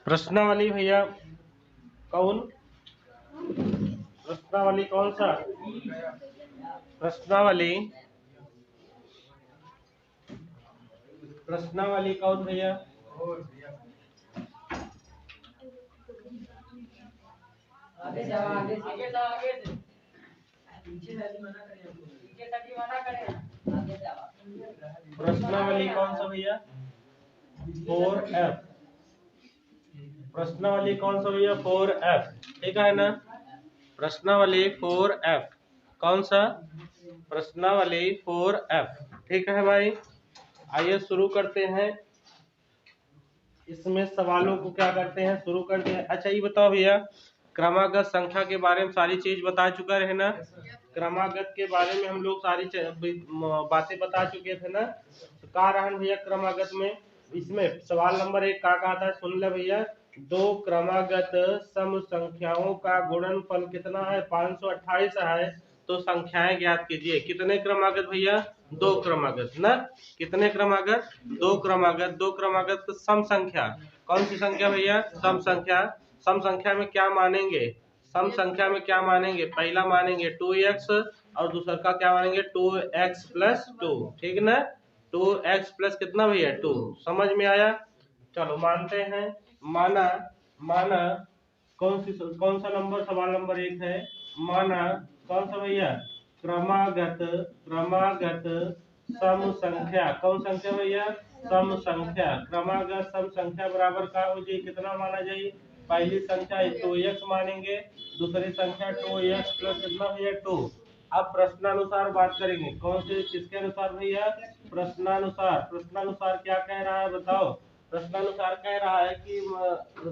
प्रश्नावली भैया कौन प्रश्नावली कौन सा प्रश्नावली प्रश्नावली कौन भैया आगे जाओ आगे आगे जाओ आगे पीछे साथी मना करें पीछे साथी मना करें आगे जाओ प्रश्नावली कौन सा भैया 4F प्रश्नावली कौन सा भैया 4F ठीक है ना प्रश्नावली 4F कौन सा प्रश्नावली 4F ठीक है भाई। आइए शुरू करते हैं इसमें सवालों को क्या करते हैं शुरू करते हैं। अच्छा ये बताओ भैया क्रमागत संख्या के बारे में सारी चीज बता चुका है ना क्रमागत के बारे में हम लोग सारी बातें बता चुके थे ना। तो कहा रहन भैया क्रमागत में इसमें सवाल नंबर 1 का कहा था सुन ले भैया दो क्रमागत सम संख्याओं का गुणनफल कितना है 528 है। तो संख्याएं ज्ञात कीजिए कितने क्रमागत भैया दो क्रमागत ना कितने क्रमागत दो क्रमागत सम संख्या कौन सी संख्या भैया सम संख्या में क्या मानेंगे सम संख्या में क्या मानेंगे पहला मानेंगे 2x और दूसरा का क्या मानेंगे 2x प्लस 2 ठीक ना 2x प्लस कितना भैया 2 समझ में आया। चलो मानते हैं माना माना कौन सा नंबर सवाल नंबर 1 है माना कौन सा भैया क्रमागत सम संख्या कौन संख्या भैया सम संख्या क्रमागत सम संख्या बराबर का हो जाए कितना माना जाए पहली संख्या 2x मानेंगे दूसरी संख्या 2x प्लस कितना भैया 2। अब प्रश्नानुसार बात करेंगे कौन से किसके अनुसार भैया प्रश्नानुसार क्या कह रहा है बताओ प्रश्नानुसार कह रहा है कि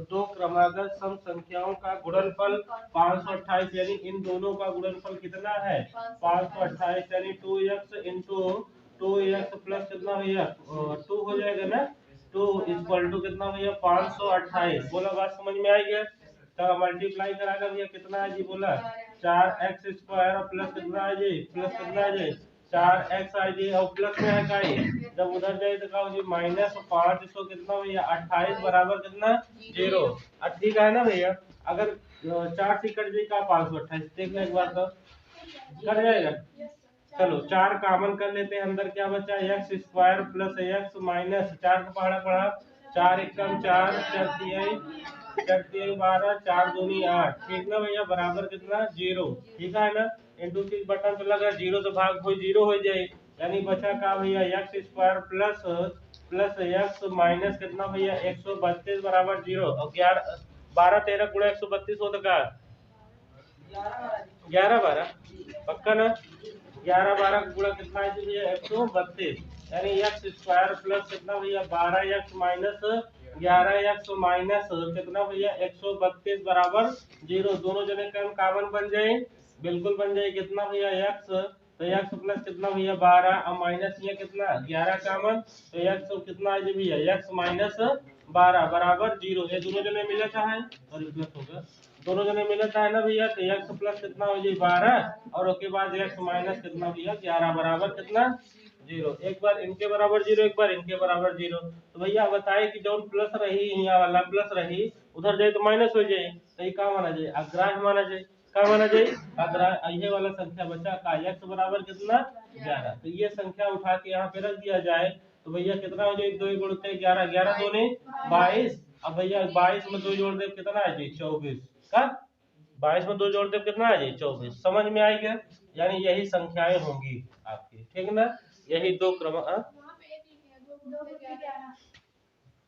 दो क्रमागत सम संख्याओं का गुणनफल 528 यानी इन दोनों का गुणनफल कितना है 528 यानी 2x इंटू 2x प्लस कितना भैया 2 हो जाएगा ना 2 इक्वल टू कितना भैया 528 बोला बात समझ में आई गया। तो मल्टीप्लाई कराएगा भैया कितना है जी बोला 4x स्क्वायर और प्लस कितना है जी प्लस कितना है जी 4x आई जी और प्लस में है का ही जब उधर जाए तो कहा जी -500 कितना भैया 28 बराबर कितना 0। ठीक है ना भैया अगर 4 से कट जाए का 528 देखना एक बार तो कट जाएगा। चलो 4 कॉमन कर लेते हैं अंदर क्या बचा x square plus x minus 4 का पहाड़ा पड़ा 4 एकम 4 4 12 4 दूनी 8 ठीक ना भैया बराबर कितना 0 ठीक है ना इंटू की बटन पे लगा 0 से भाग कोई 0 हो जाए यानी बचा का भैया x square plus x minus कितना भैया 132 बराबर 0 और 11 12 13 गुणा 132 होता का 11 12 पक्का ना 11 12 गुणा कितना है भैया 132 यानी एक्स स्क्वायर प्लस कितना भैया 12x माइनस 11x माइनस कितना भैया 132 बराबर 0 दोनों जने का कॉमन बन जाए बिल्कुल बन जाए कितना भैया x तो x प्लस कितना भैया 12 और माइनस ये कितना 11 कॉमन तो x कितना है भैया x माइनस 12 बराबर 0 ये दोनों जने मिला था है और प्लस होगा दोनों जने मिलता है ना भैया तो x प्लस कितना हो जाए 12 और उसके बाद x माइनस कितना भैया 11 बराबर कितना 0 एक बार इनके बराबर 0 एक बार इनके बराबर 0 तो भैया बताए कि जो प्लस रही यहाँ वाला प्लस रही उधर जाए तो माइनस हो जाए तो ये क्या माना जाए अग्राह्य माना जाए क्या माना जाए अग्राह्य ये वाला संख्या बचा का x बराबर कितना 11 तो ये संख्या उठा के यहाँ पे रख दिया जाए तो भैया कितना हो जाए 2 गुणते 11 11 दूनी 22 अब भैया 22 में 2 जोड़ दे कितना है जी 24 का 22 में 2 जोड़ दे कितना है जी 24 समझ में आई गया यानी यही संख्याएं होंगी आपकी ठीक ना यही दो क्रम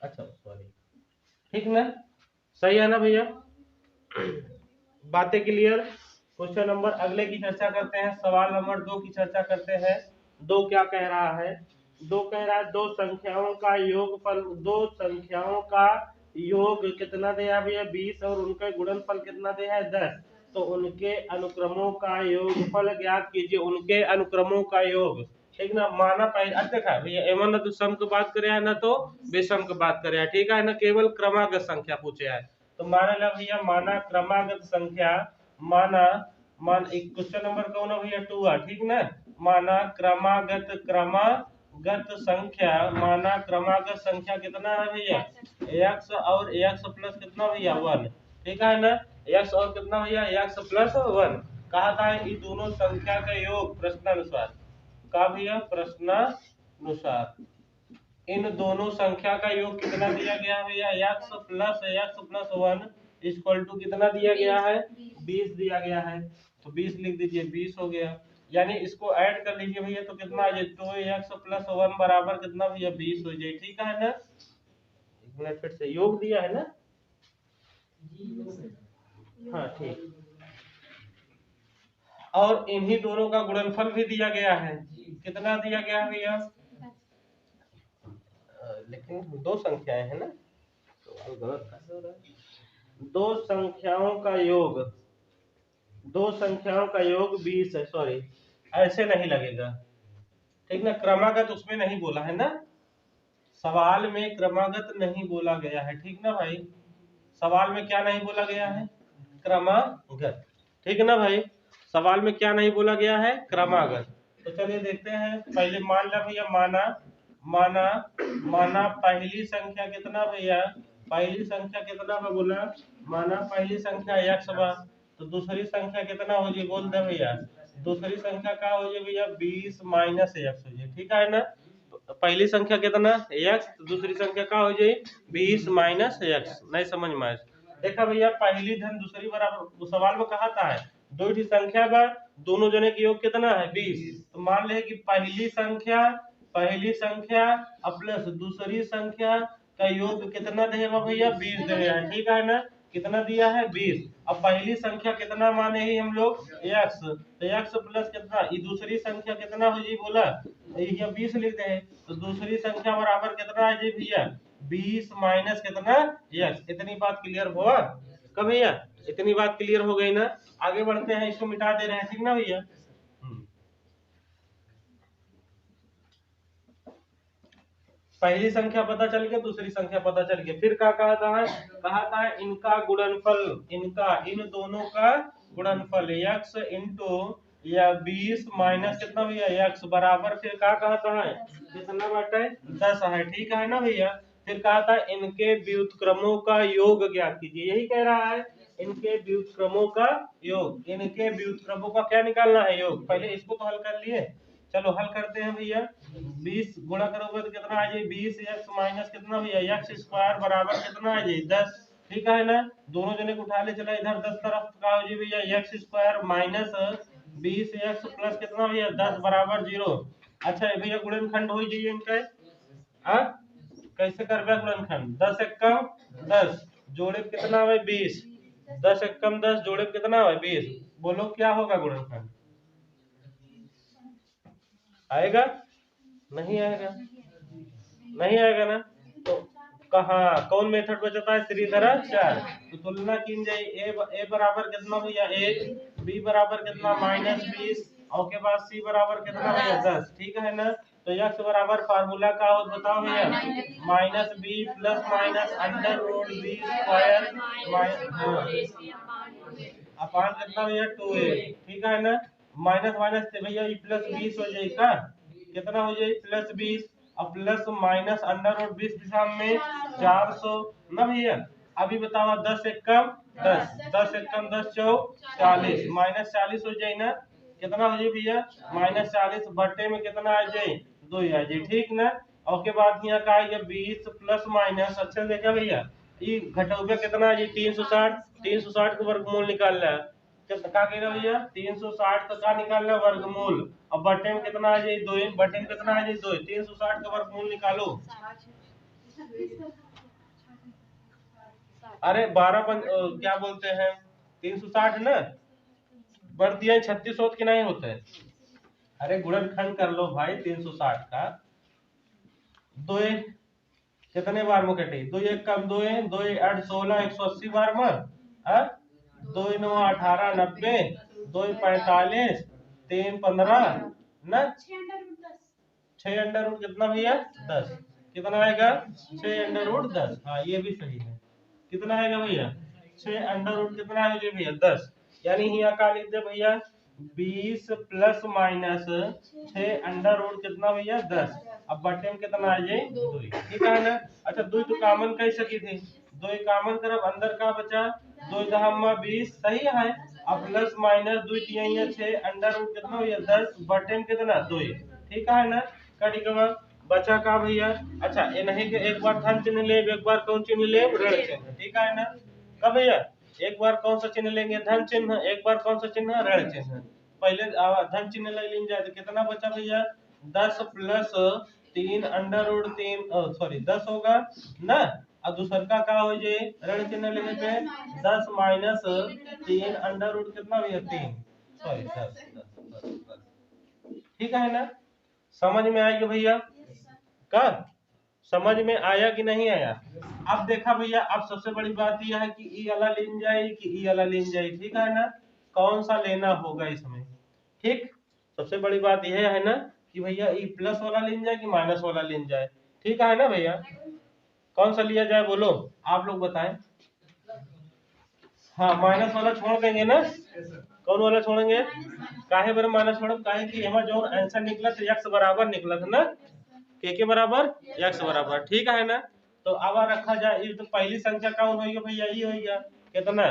अच्छा सॉरी ठीक ना सही है ना भैया बातें क्लियर। क्वेश्चन नंबर अगले की चर्चा करते हैं सवाल नंबर 2 की चर्चा करते हैं 2 क्या कह रहा है 2 कह रहा है दो संख्याओं का योगफल दो संख्याओं का योग कितना दिया भैया 20 और उनका गुणनफल कितना दिया है 10 तो उनके अनुक्रमों का योगफल ज्ञात कीजिए उनके अनुक्रमों का योग ठीक ना माना पहले देखा भैया एवं ना तो सम की बात करे है ना तो विषम की बात करे है ठीक है ना केवल क्रमागत संख्या पूछे है तो माना ला भैया माना क्रमागत संख्या माना मान एक क्वेश्चन नंबर कौन है भैया 2 है ठीक ना माना क्रमागत संख्या माना क्रमागत संख्या कितना है भैया x और x प्लस कितना भैया 1। ठीक है ना, x और कितना भैया x प्लस 1। कहा था इन दोनों संख्या का योग प्रश्नानुसार का भैया प्रश्नानुसार इन दोनों संख्या का योग कितना दिया गया है भैया x प्लस 1 इक्वल टू कितना दिया गया है 20 दिया गया है। तो 20 लिख दीजिए, 20 हो गया। यानी इसको ऐड कर लीजिए भैया तो कितना आ जाए 2x प्लस 1 बराबर कितना भैया 20 हो जाए। ठीक है ना, एक मिनट फिर से योग दिया है ना, हाँ ठीक। और इन्हीं दोनों का गुणनफल भी दिया गया है, कितना दिया गया है भैया, लेकिन दो संख्याएं है ना, तो गलत दो संख्याओं का योग, दो संख्याओं का योग 20 है। सॉरी ऐसे नहीं लगेगा, ठीक ना, क्रमागत उसमें नहीं बोला है ना, सवाल में क्रमागत नहीं बोला गया है। ठीक ना भाई, सवाल में क्या नहीं बोला गया है क्रमागत। ठीक है ना भाई, सवाल में क्या नहीं बोला गया है क्रमागत। तो चलिए देखते हैं, पहले मान लिया भैया माना माना माना पहली संख्या कितना भैया, पहली संख्या कितना मैं बोला, माना पहली संख्या x बा, तो दूसरी संख्या कितना हो जाए बोल दे भैया, दूसरी संख्या का हो जाए भैया 20 माइनस x हो जाए। ठीक है ना, तो पहली संख्या कितना x, दूसरी संख्या का हो जाए 20 माइनस x। नहीं समझ में आया, देखा भैया पहली धन दूसरी बराबर, सवाल में कहा था है दो ही संख्या बा, दोनों जने के योग कितना है 20। तो मान ले कि पहली संख्या प्लस दूसरी संख्या का योग कितना देगा भैया 20 देगा। ठीक है ना, कितना दिया है 20। अब पहली संख्या कितना माने ही हम लोग x, तो x प्लस कितना, ये दूसरी संख्या कितना हो जी बोला, ये 20 लिखते हैं, तो दूसरी संख्या बराबर कितना है जी भैया 20 माइनस कितना x। इतनी बात क्लियर हुआ कब भैया, इतनी बात क्लियर हो गई ना। आगे बढ़ते हैं, इसको मिटा दे रहे हैं। ठीक ना भैया, पहली संख्या पता चल गया, दूसरी संख्या पता चल गया, फिर क्या कहा था इनका गुणनफल, इन दोनों का गुणनफल x इंटू या 20 माइनस कितना भैया x बराबर, फिर क्या कहता है कितना बाटे 10 है। ठीक है ना भैया, फिर कहा था इनके व्युत्क्रमों का योग ज्ञात कीजिए, यही कह रहा है इनके व्युत्क्रमों का योग, इनके व्युत्क्रमों का क्या निकालना है योग। पहले इसको तो हल कर लिए, चलो हल करते हैं भैया। 20 गुणा करोगे तो कितना आ जाए 20x माइनस कितना भैया x स्क्वायर बराबर कितना आ जाए 10। ठीक है ना, दोनों जने को उठा ले चला इधर 10 तरफ का हो जाए भैया x square minus 20x plus कितना भैया 10 बराबर 0। अच्छा भैया गुणनखंड हो जाइए इनका, हाँ कैसे करबे गुणनखंड, 10 एकम 10 जोड़े कितना है 20, 10 एकम 10 जोड़े कितना है 20, बोलो क्या होगा गुणनखंड, आएगा नहीं आएगा, नहीं आएगा ना। तो कहा कौन मेथड बचता है श्रीधराचार्य, तो तुलना की जाए ए बराबर कितना भैया 1, बी बराबर कितना माइनस 20 और के बाद सी बराबर कितना भैया 10। ठीक है ना, तो x बराबर फार्मूला का हो बताओ भैया minus b plus minus under root b square upon कितना भैया 2a। ठीक है ना, माइनस माइनस से भैया ये प्लस 20 हो जाएगा, कितना हो जाए प्लस 20, अब प्लस माइनस अंडर रूट 20 दिशा में 400 ना भैया। अभी बताओ 10 एकम 10, 10 एकम 10 चौक 40 माइनस 40 हो जाए ना, कितना हो जाए भैया माइनस 40 बट्टे में कितना आ जाए 2 आ जाए। ठीक ना, और के बाद यहाँ का आएगा 20 प्लस माइनस, अच्छा देखा भैया ये घटोगे कितना आ जाए 360, 360 का वर्गमूल निकालना है, क्या कह रहा भैया 360 का निकालना वर्गमूल, अब बटे में कितना आ जाए 2, बटे में कितना आ जाए 2, 360 का वर्गमूल निकालो। अरे 12 क्या बोलते हैं 360 ना, बढ़ दिया 36 होत के नहीं होते, अरे गुणनखंड कर लो भाई 360 का, 2 कितने बार में कटे 2 एक कम 2 2 8 16 180 बार में, 2 9 18 90 2 45 3 15 ना 6 अंडर रूट कितना भैया 10, कितना आएगा 6 अंडर रूट 10। हाँ ये भी सही है, कितना आएगा भैया 6 अंडर रूट कितना है भैया 10। यानी यहाँ का लिख दे भैया 20 प्लस माइनस 6 अंडर रूट कितना भैया 10। अब बटे में कितना आ जाए 2, ठीक है ना। अच्छा 2 तो कॉमन कह सकी थी, 2 कॉमन करब, अंदर का बचा 2 दहम्मा 20, सही है। अब प्लस माइनस 2 3 6, अंडर रूट कितना हुआ 10, बटे में कितना 2, ठीक है ना। कटी के बचा का भैया। अच्छा ये नहीं कि एक बार धन चिन्ह ले, एक बार कौन चिन्ह ले, ऋण चिन्ह, ठीक है ना। कब भैया एक बार कौन सा चिन्ह लेंगे, धन चिन्ह, एक बार कौन सा चिन्ह, ऋण चिन्ह। पहले धन चिन्ह ले लीन जाए तो कितना बचा भैया 10 प्लस 3 अंडर रूट 3 सॉरी 10 होगा ना। और दूसर का क्या हो जाए ऋण चिन्ह लेने पे 10 माइनस 3 अंडर रूट कितना भैया 3, सॉरी 10, ठीक है ना। समझ में आएगी भैया का, समझ में आया कि नहीं आया। अब देखा भैया, अब सबसे बड़ी बात यह है कि ई वाला लेन जाए कि ई वाला लेन जाए, ठीक है ना। कौन सा लेना होगा इसमें, ठीक। सबसे बड़ी बात यह है ना कि भैया ई प्लस वाला लेन जाए कि माइनस वाला लेन जाए, ठीक है ना भैया। कौन सा लिया जाए बोलो, आप लोग बताएं। हाँ माइनस वाला छोड़ देंगे ना, कौन वाला छोड़ेंगे, काहे बार माइनस छोड़ब, काहे कि एमा जो आंसर निकला तो x बराबर निकला था ना, के बराबर x बराबर, ठीक है ना। तो अब रखा जाए, ये तो पहली संख्या कौन होगी भैया, ये होगा कितना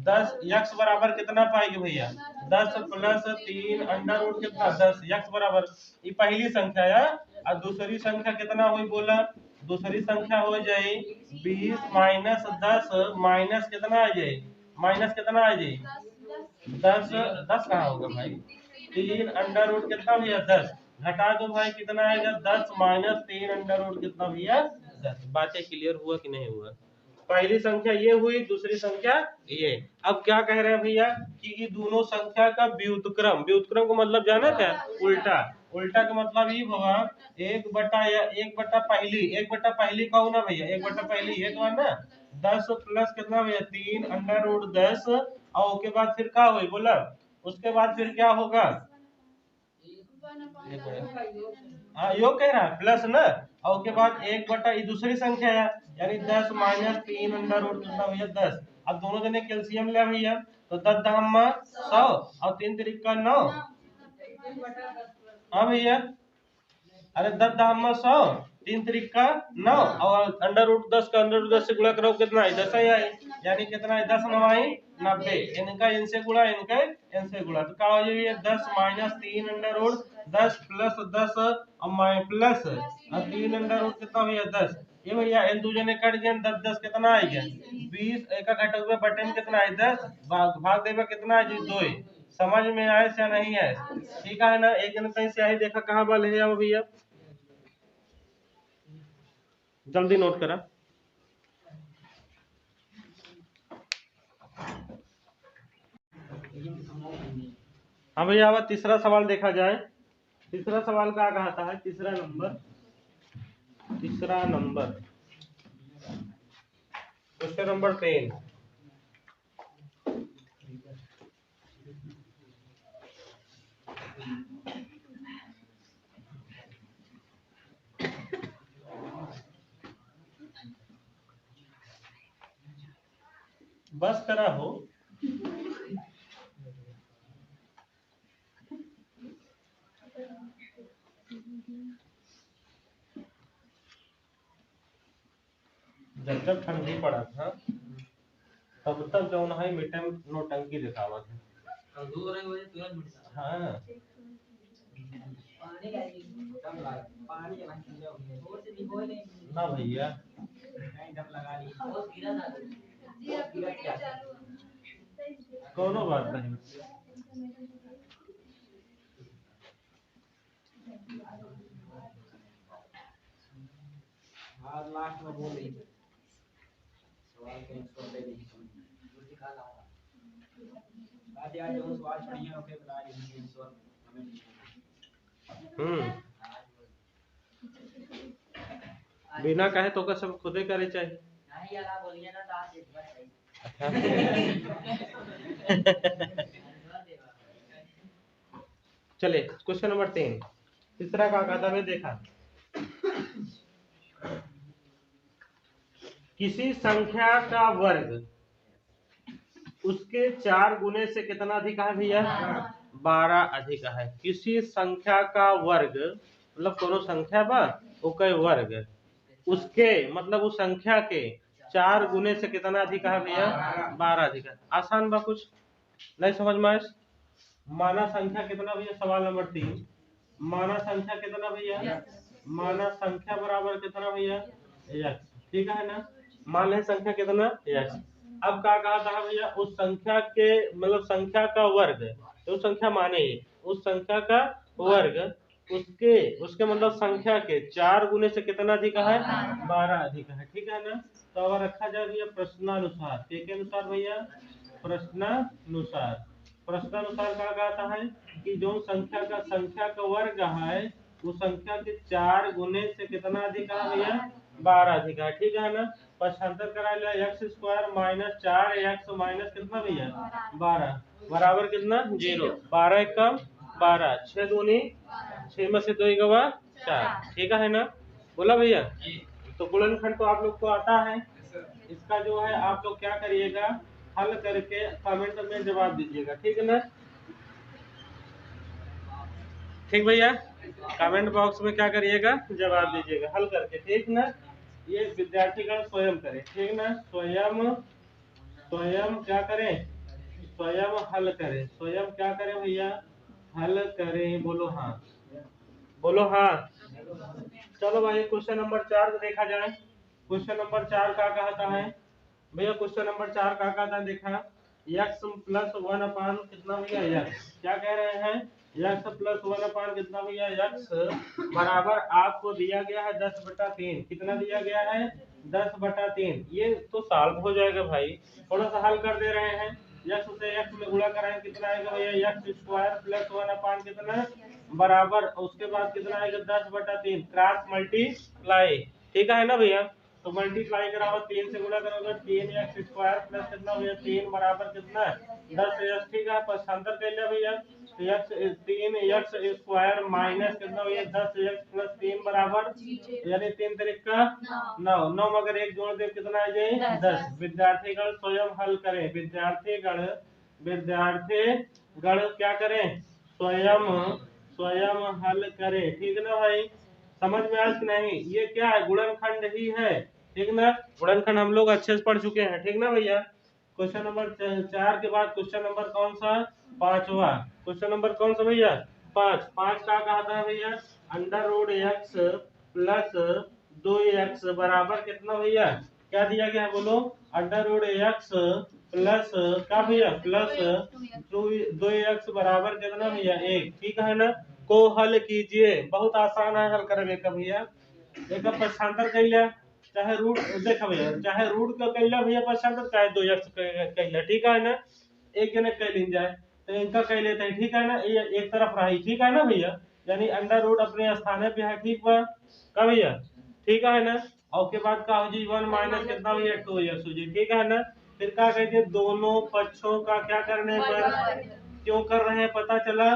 10, x बराबर कितना पाएगी भैया 10 प्लस 3 अंडर रूट कितना 10, x बराबर ये पहली संख्या है। और दूसरी संख्या कितना हुई बोला, दूसरी संख्या हो जाए 20 माइनस 10 माइनस कितना आ जाए, माइनस कितना आ जाए 10, 10 कहाँ होगा भाई, 3 अंडर रूट कितना भैया 10, घटा दो भाई कितना आएगा 10 माइनस 3 अंडर रूट कितना भैया 10। बातें क्लियर हुआ कि नहीं हुआ। पहली संख्या ये हुई, दूसरी संख्या ये। अब क्या कह रहे हैं भैया कि ये दोनों संख्या का व्युत्क्रम, व्युत्क्रम का मतलब जाना क्या, उल्टा, उल्टा का मतलब ये होगा 1/पहली कहू ना भैया, 1/पहली ये तो है ना 10 प्लस कितना भैया 3 अंडर रूट 10, और उसके बाद फिर क्या हुई बोला, उसके बाद फिर क्या होगा, हाँ योग कह रहा है प्लस ना, और उसके बाद 1/, ये दूसरी संख्या है यानी 10 माइनस 3 अंडर रूट कितना भैया 10। अब दोनों जने कैल्शियम ले भैया, तो 10 दहम्मा 100 और 3 तिरिका 9, हाँ भैया, अरे 10 दहम्मा 100, 3 तिरिका 9, और अंडर रूट 10 का अंडर रूट 10 से गुणा करो कितना है 10 ही है, यानी कितना है 10 9 90, इनका इनसे गुणा, इनका इनसे गुणा, तो क्या हो जाएगा 10 माइनस 3 अंडर रूट 10 प्लस 10 और प्लस 3 अंडर रूट कितना भैया 10, ये भैया इन दो जने कट गए 10 10 कितना आ गया 20, एक का घटा हुआ बटन कितना है 10, भाग देगा कितना है जी 2। समझ में आए या नहीं है, ठीक है ना। एक जन कहीं स्याही देखा कहाँ वाले है अब भैया, जल्दी नोट करा। हाँ भैया अब तीसरा सवाल देखा जाए। तीसरा सवाल क्या कहता है, तीसरा नंबर, तीसरा नंबर क्वेश्चन नंबर 10। बस करा हो, जब जब ठंडी पड़ा था तब तक जो है मीठे नोटंकी दिखावा था, हाँ ना भैया कोनो बात नहीं, लास्ट में बोल रही सवाल के आंसर दे दी दिखा रहा आज आज जो सवाल पढ़िए ओके बता दीजिए आंसर हमें बिना कहे तो का सब खुदे करे चाहिए, नहीं यार आप बोलिए ना तो आज एक बार सही चले क्वेश्चन नंबर 3। तीसरा का कहता है देखा, किसी संख्या का वर्ग उसके 4 गुने से कितना अधिक है भैया 12 अधिक है। किसी संख्या का वर्ग मतलब कोनो संख्या बा ओके वर्ग उसके मतलब उस संख्या के 4 गुने से कितना अधिक है भैया 12 अधिक है। आसान बा, कुछ नहीं समझ में आए। माना संख्या कितना भैया, सवाल नंबर 3, माना संख्या कितना भैया, माना संख्या बराबर कितना भैया x, ठीक है ना। मान ले संख्या कितना x। अब क्या कहा था भैया, उस संख्या के मतलब संख्या का वर्ग, तो संख्या माने ही उस संख्या का वर्ग उसके उसके मतलब संख्या के 4 गुने से कितना अधिक है 12 अधिक है, ठीक है ना। तो अब रखा जाए भैया प्रश्नानुसार, के अनुसार भैया, प्रश्नानुसार। प्रश्नानुसार क्या कहता है कि जो संख्या का वर्ग है वो संख्या के 4 गुने से कितना अधिक है भैया 12 अधिक है, ठीक है ना। पक्षांतर करा लिया x square minus 4x minus कितना भैया 12 बराबर कितना 0, 12 एक कम 12, 6 दूनी 6 में से 2 गवा 4, ठीक है ना। बोला भैया। तो गुणनखंड तो आप लोग को आता है, इसका जो है आप लोग क्या करिएगा, हल करके कमेंट में जवाब दीजिएगा, ठीक है ना। ठीक भैया, कमेंट बॉक्स में क्या करिएगा, जवाब दीजिएगा हल करके, ठीक ना। ये विद्यार्थीगण स्वयं करें, ठीक ना, स्वयं स्वयं क्या करें, स्वयं हल करें, स्वयं क्या करें भैया, हल करें। बोलो हाँ, बोलो हाँ। चलो भाई क्वेश्चन नंबर 4 को देखा जाए। क्वेश्चन नंबर 4 का कहता है भैया, क्वेश्चन नंबर 4 का कहता है, देखा x प्लस 1 अपान कितना भैया x, क्या कह रहे हैं, x प्लस 1 अपान कितना भैया x बराबर आपको दिया गया है 10/3, कितना दिया गया है 10/3। ये तो सॉल्व हो जाएगा भाई, थोड़ा सा हल कर दे रहे हैं। x से x में गुणा कराएं कितना आएगा भैया x स्क्वायर प्लस 1 अपान कितना बराबर, उसके बाद कितना आएगा 10/3 क्रॉस मल्टीप्लाई, ठीक है ना भैया। तो मल्टीप्लाई कराओ 3 से गुणा करोगे 3x स्क्वायर प्लस कितना भैया 3 बराबर कितना 10x, ठीक है। पक्षांतर कर लिया भैया, x 3x स्क्वायर माइनस कितना भैया 10x प्लस 3 बराबर, यानी 3 तरीका 9, 9 मगर 1 जोड़ दे कितना आ जाए 10। विद्यार्थीगण स्वयं हल करें, विद्यार्थीगण क्या करें, स्वयं स्वयं हल करें, ठीक ना भाई। समझ में आया कि नहीं, ये क्या है गुणनखंड ही है, ठीक ना। गुणनखंड हम लोग अच्छे से पढ़ चुके हैं, ठीक ना भैया। क्वेश्चन नंबर 4 के बाद क्वेश्चन नंबर कौन सा, 5वां क्वेश्चन नंबर कौन सा भैया 5 का कहा था भैया under root x plus 2x बराबर कितना भैया, क्या दिया गया है बोलो, अंडर रूट x प्लस क्या भैया प्लस 2x बराबर कितना भैया 1, ठीक है ना। को हल कीजिए, बहुत आसान है हल करने का भैया। एक पक्षांतर कर लिया, चाहे रूट देखा भैया, चाहे रूट का कर लिया भैया पक्षांतर, चाहे 2x कर लिया, ठीक है ना। एक जने कर ली जाए तो इनका कह लेते हैं, ठीक है ना, ये एक तरफ रही, ठीक है ना भैया। यानी अंडर रूट अपने स्थान पे है, ठीक बा का भैया, ठीक है ना। और के बाद का हो जी 1 माइनस कितना भैया 2x हो जी, ठीक है ना। फिर क्या कहते हैं, दोनों पक्षों का क्या करने पर, क्यों कर रहे हैं पता चला,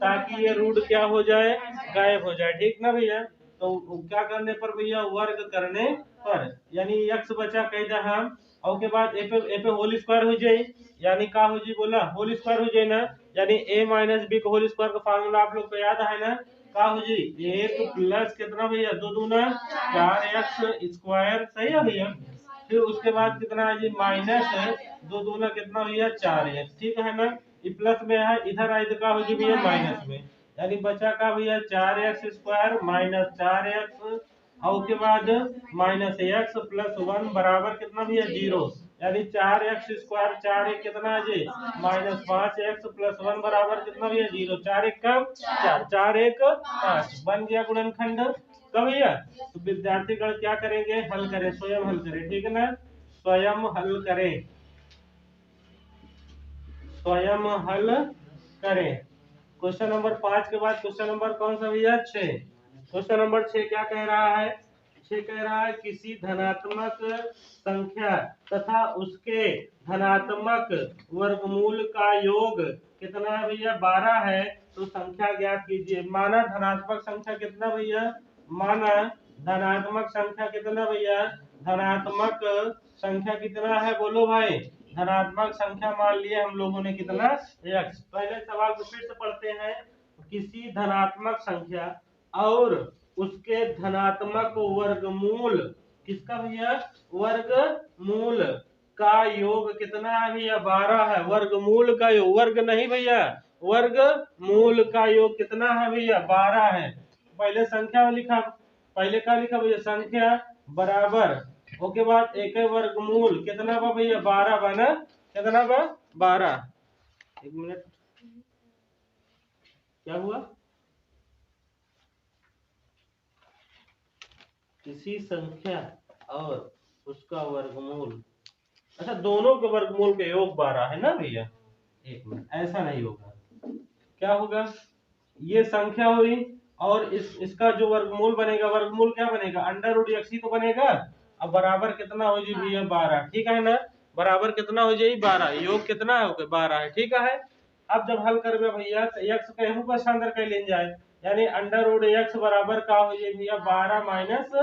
ताकि ये रूट क्या हो जाए गायब हो जाए, ठीक ना भैया। तो क्या करने पर भैया, वर्ग करने पर, यानी x बचा कह दे हम, और के बाद ए पे होल स्क्वायर हो जाए, यानी का हो जी बोला होल स्क्वायर हो जाए ना, यानी a माइनस बी का होल स्क्वायर का फार्मूला आप लोग को याद है ना, का हो जी 1 प्लस कितना भैया 2 दूना 4x स्क्वायर, सही है भैया। फिर उसके बाद कितना है जी माइनस 2 दूना कितना भैया 4x, ठीक है ना। ये प्लस में है, इधर आई तो का हो जी भैया माइनस में, यानी बचा का भैया 4x स्क्वायर माइनस 4x, और उसके बाद माइनस x प्लस 1 बराबर कितना भैया 0, यानी 4x स्क्वायर 4 एक कितना है जी माइनस 5x प्लस 1 बराबर कितना भैया 0, 4 एक कम 4, 4 1 5, बन गया गुणनखंड का भैया। तो विद्यार्थीगण क्या करेंगे, हल करें, स्वयं हल करें, ठीक है ना, स्वयं हल करें, स्वयं हल करें। क्वेश्चन नंबर 5 के बाद क्वेश्चन नंबर कौन सा भैया 6। क्वेश्चन नंबर 6 क्या कह रहा है, 6 कह रहा है किसी धनात्मक संख्या तथा उसके धनात्मक वर्गमूल का योग कितना है भैया 12 है, तो संख्या ज्ञात कीजिए। माना धनात्मक संख्या कितना भैया, माना धनात्मक संख्या कितना भैया, धनात्मक संख्या कितना है बोलो भाई, धनात्मक संख्या मान लिए हम लोगों ने कितना x। पहले सवाल को फिर से पढ़ते हैं, किसी धनात्मक संख्या और उसके धनात्मक वर्गमूल, किसका भैया, वर्गमूल का योग कितना है भैया, 12 है। वर्गमूल का योग, वर्ग नहीं भैया, वर्गमूल का योग कितना है भैया, 12 है। पहले संख्या में लिखा, पहले क्या लिखा भैया, संख्या बराबर, उसके बाद एक वर्गमूल कितना बा भैया, 12 बना, कितना बा, 12। एक मिनट, क्या हुआ, किसी संख्या और उसका वर्गमूल, अच्छा दोनों के वर्गमूल के योग 12 है ना भैया। एक मिनट, ऐसा नहीं होगा, क्या होगा, ये संख्या हुई और इसका जो वर्गमूल बनेगा, वर्गमूल क्या बनेगा, अंडर रूट एक्स ही तो बनेगा। अब बराबर कितना हो जाए भैया, 12, ठीक है ना, बराबर कितना हो जाए, 12, योग कितना है, 12 है, ठीक है। अब जब हल करबे भैया तो एक्स कहूं का अंदर कह ले जाए, यानी अंडर रूट एक्स बराबर का हो जाए भैया, 12 माइनस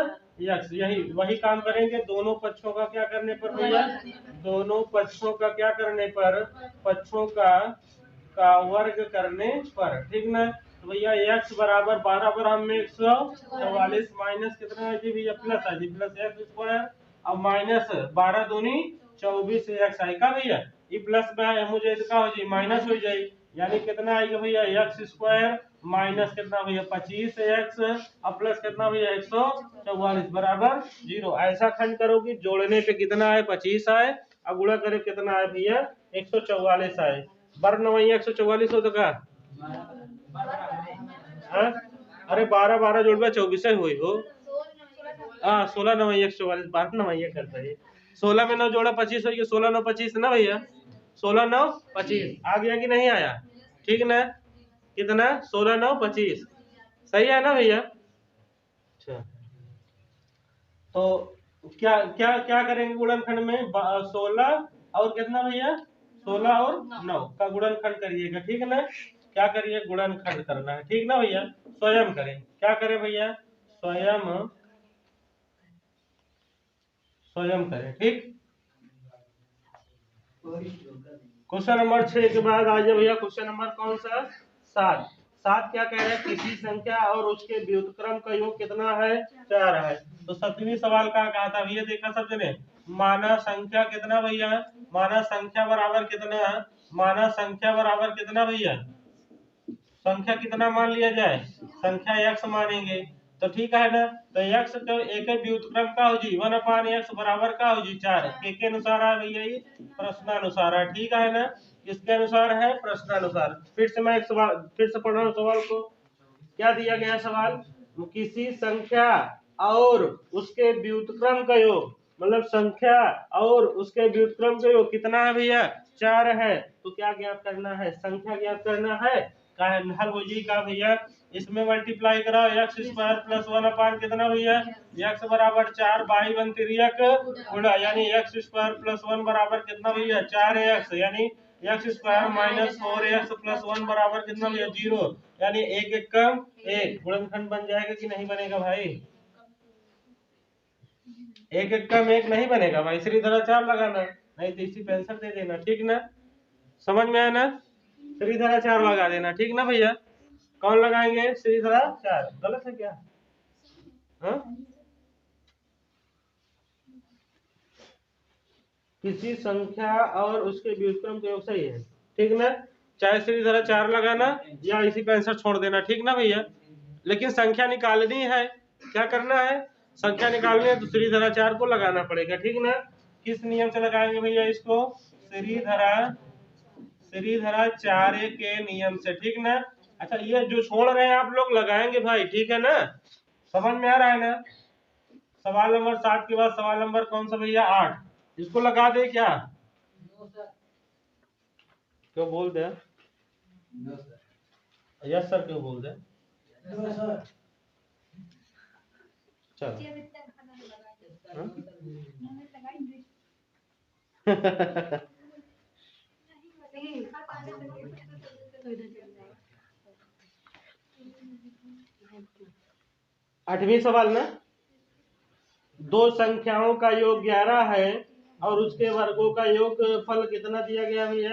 एक्स। यही वही काम करेंगे दोनों पक्षों का क्या करने पर भैया, दोनों पक्षों का क्या करने पर, पक्षों का वर्ग करने पर, ठीक ना। तो भैया x बराबर 12 पर हम 144 माइनस कितना है जी भैया, प्लस है जी, प्लस एक्स स्क्वायर। अब माइनस 12 दूनी 24 एक्स आएगा भैया, ये प्लस में है मुझे का हो जाए, माइनस हो जाए, यानी कितना आएगा भैया, एक्स स्क्वायर माइनस कितना भैया, 25 एक्स, अब प्लस कितना भैया, 144 बराबर 0। ऐसा खंड करोगी, जोड़ने पे कितना है, 25 आए, अब गुणा करे कितना है भैया, 144 आए। बारह नवाई 144 होता का, अरे 12 12 जोड़ 24 हुई हो, हाँ 16 नवाई 144, 12 नवाई करता है, 16 में 9 जोड़ा 25 हो गया, 16 9 25 ना भैया, 16 9 25 आ गया कि नहीं आया, ठीक ना, कितना 16 9 25, सही है ना भैया। अच्छा तो क्या क्या क्या करेंगे गुणनखंड में, 16 और कितना भैया, 16 और 9 का गुणनखंड करिएगा, ठीक ना, क्या करिए, गुणनखंड करना है, ठीक ना भैया। स्वयं करें, क्या करें भैया, स्वयं, स्वयं करें, ठीक। क्वेश्चन नंबर 6 के बाद आ जाए भैया, क्वेश्चन नंबर कौन सा, 7। 7 क्या कह रहे हैं, किसी संख्या और उसके व्युत्क्रम का योग कितना है, 4 है। तो 7वीं सवाल का कहा था भैया, देखा सबने, माना संख्या कितना भैया, माना संख्या बराबर कितना, माना संख्या बराबर कितना भैया, संख्या कितना मान लिया जाए, संख्या x मानेंगे, तो ठीक है ना। तो x का एक व्युत्क्रम का हो जी 1/x बराबर का हो जी 4, के अनुसार है भैया, ये प्रश्नानुसार है, ठीक है ना, किसके अनुसार है, प्रश्नानुसार। फिर से मैं एक सवाल फिर से पढ़ रहा हूँ सवाल को, क्या दिया गया सवाल, किसी संख्या और उसके व्युत्क्रम का योग, मतलब संख्या और उसके व्युत्क्रम का योग कितना है भैया, 4 है। तो क्या ज्ञात करना है, संख्या ज्ञात करना है, हल हो जाएगा भैया, इसमें मल्टीप्लाई करा, एक्स स्क्वायर प्लस 1 कितना भैया, एक्स बराबर 4 बाई 1 तिरियक गुणा, यानी एक्स स्क्वायर प्लस 1 बराबर कितना भैया, 4x, यानी x square minus 4x plus 1 बराबर कितना भैया, 0, यानी एक एक कम एक, गुणनखंड बन जाएगा कि नहीं बनेगा भाई, एक एक कम एक नहीं बनेगा भाई, श्रीधरा 4 लगाना, नहीं तो इसी पे आंसर दे देना, ठीक ना, समझ में आया ना, श्रीधरा 4 लगा देना, ठीक ना भैया। कौन लगाएंगे, श्रीधरा 4, गलत है क्या, हा? किसी संख्या और उसके व्युत्क्रम का योग सही है, ठीक ना, चाहे श्रीधरा 4 लगाना या इसी का आंसर छोड़ देना, ठीक ना भैया। लेकिन संख्या निकालनी है, क्या करना है, संख्या निकालनी है तो श्रीधरा 4 को लगाना पड़ेगा, ठीक ना। किस नियम से लगाएंगे भैया इसको, श्रीधरा 4 के नियम से, ठीक ना। अच्छा ये जो छोड़ रहे हैं आप लोग लगाएंगे भाई, ठीक है ना, समझ में आ रहा है ना। सवाल नंबर 7 के बाद सवाल नंबर कौन सा भैया, 8, इसको लगा दे क्या, क्यों बोल दे, यस सर क्यों बोल दे, चलो आठवीं सवाल ना, दो संख्याओं का योग 11 है और उसके वर्गों का योग फल कितना दिया गया भैया,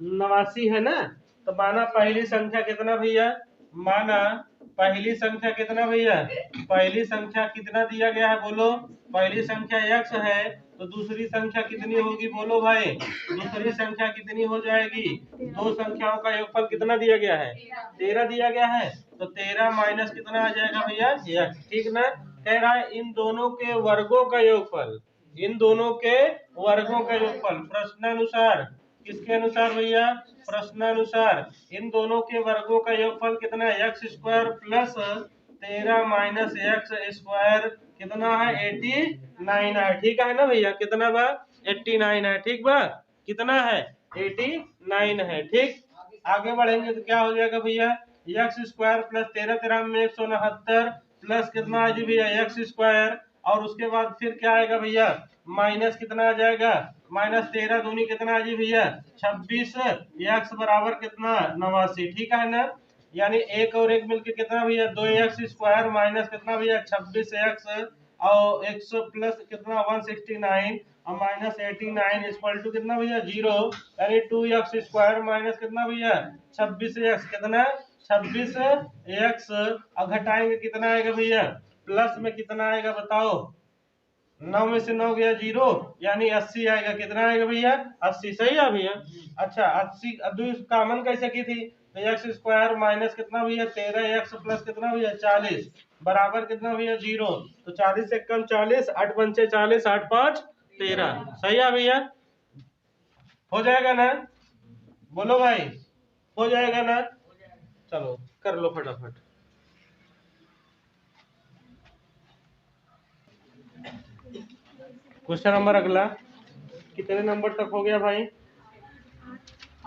89 है ना। तो माना पहली संख्या कितना भैया, माना पहली संख्या कितना भैया, पहली संख्या कितना दिया गया है बोलो, पहली संख्या x है तो दूसरी संख्या कितनी होगी बोलो भाई, दूसरी संख्या कितनी हो जाएगी, दो संख्याओं का योगफल कितना दिया गया है, 13 दिया गया है, तो 13 माइनस कितना आ जाएगा भैया x, ठीक ना। कह रहा है इन दोनों के वर्गों का योगफल, इन दोनों के वर्गों का योगफल प्रश्नानुसार, किसके अनुसार भैया, प्रश्नानुसार इन दोनों के वर्गों का योगफल कितना है, x square plus 13 minus x square कितना है 89 है, ठीक है ना भैया, कितना बा 89 है, ठीक बा, कितना है 89 है, ठीक। आगे बढ़ेंगे तो क्या हो जाएगा भैया, एक्स स्क्वायर प्लस 13 13 में 169 प्लस कितना आ जी भैया एक्स स्क्वायर, और उसके बाद फिर क्या आएगा भैया माइनस कितना आ जाएगा, माइनस 13 दूनी कितना आ जी भैया 26, एक्स बराबर कितना 89, ठीक है ना। यानी एक और एक मिलके कितना भैया 2x स्क्वायर माइनस कितना भैया 26x और x प्लस कितना 169 और माइनस 89 इक्वल टू कितना भैया 0, यानी 2x स्क्वायर माइनस कितना भैया 26x कितना 26x, और घटाएंगे कितना आएगा भैया, प्लस में कितना आएगा बताओ, 9 में से 9 गया 0, यानी 80 आएगा, कितना आएगा भैया 80, सही है भैया। अच्छा 80 अब कॉमन कैसे की थी, तो एक्स स्क्वायर माइनस कितना भैया 13x प्लस कितना भैया 40 बराबर कितना भैया 0, तो 40 से कम 40, 8 पंचे 40, 8 5 13, सही है भैया, हो जाएगा ना, बोलो भाई हो जाएगा ना, चलो कर लो फटाफट। क्वेश्चन नंबर अगला, कितने नंबर तक हो गया भाई,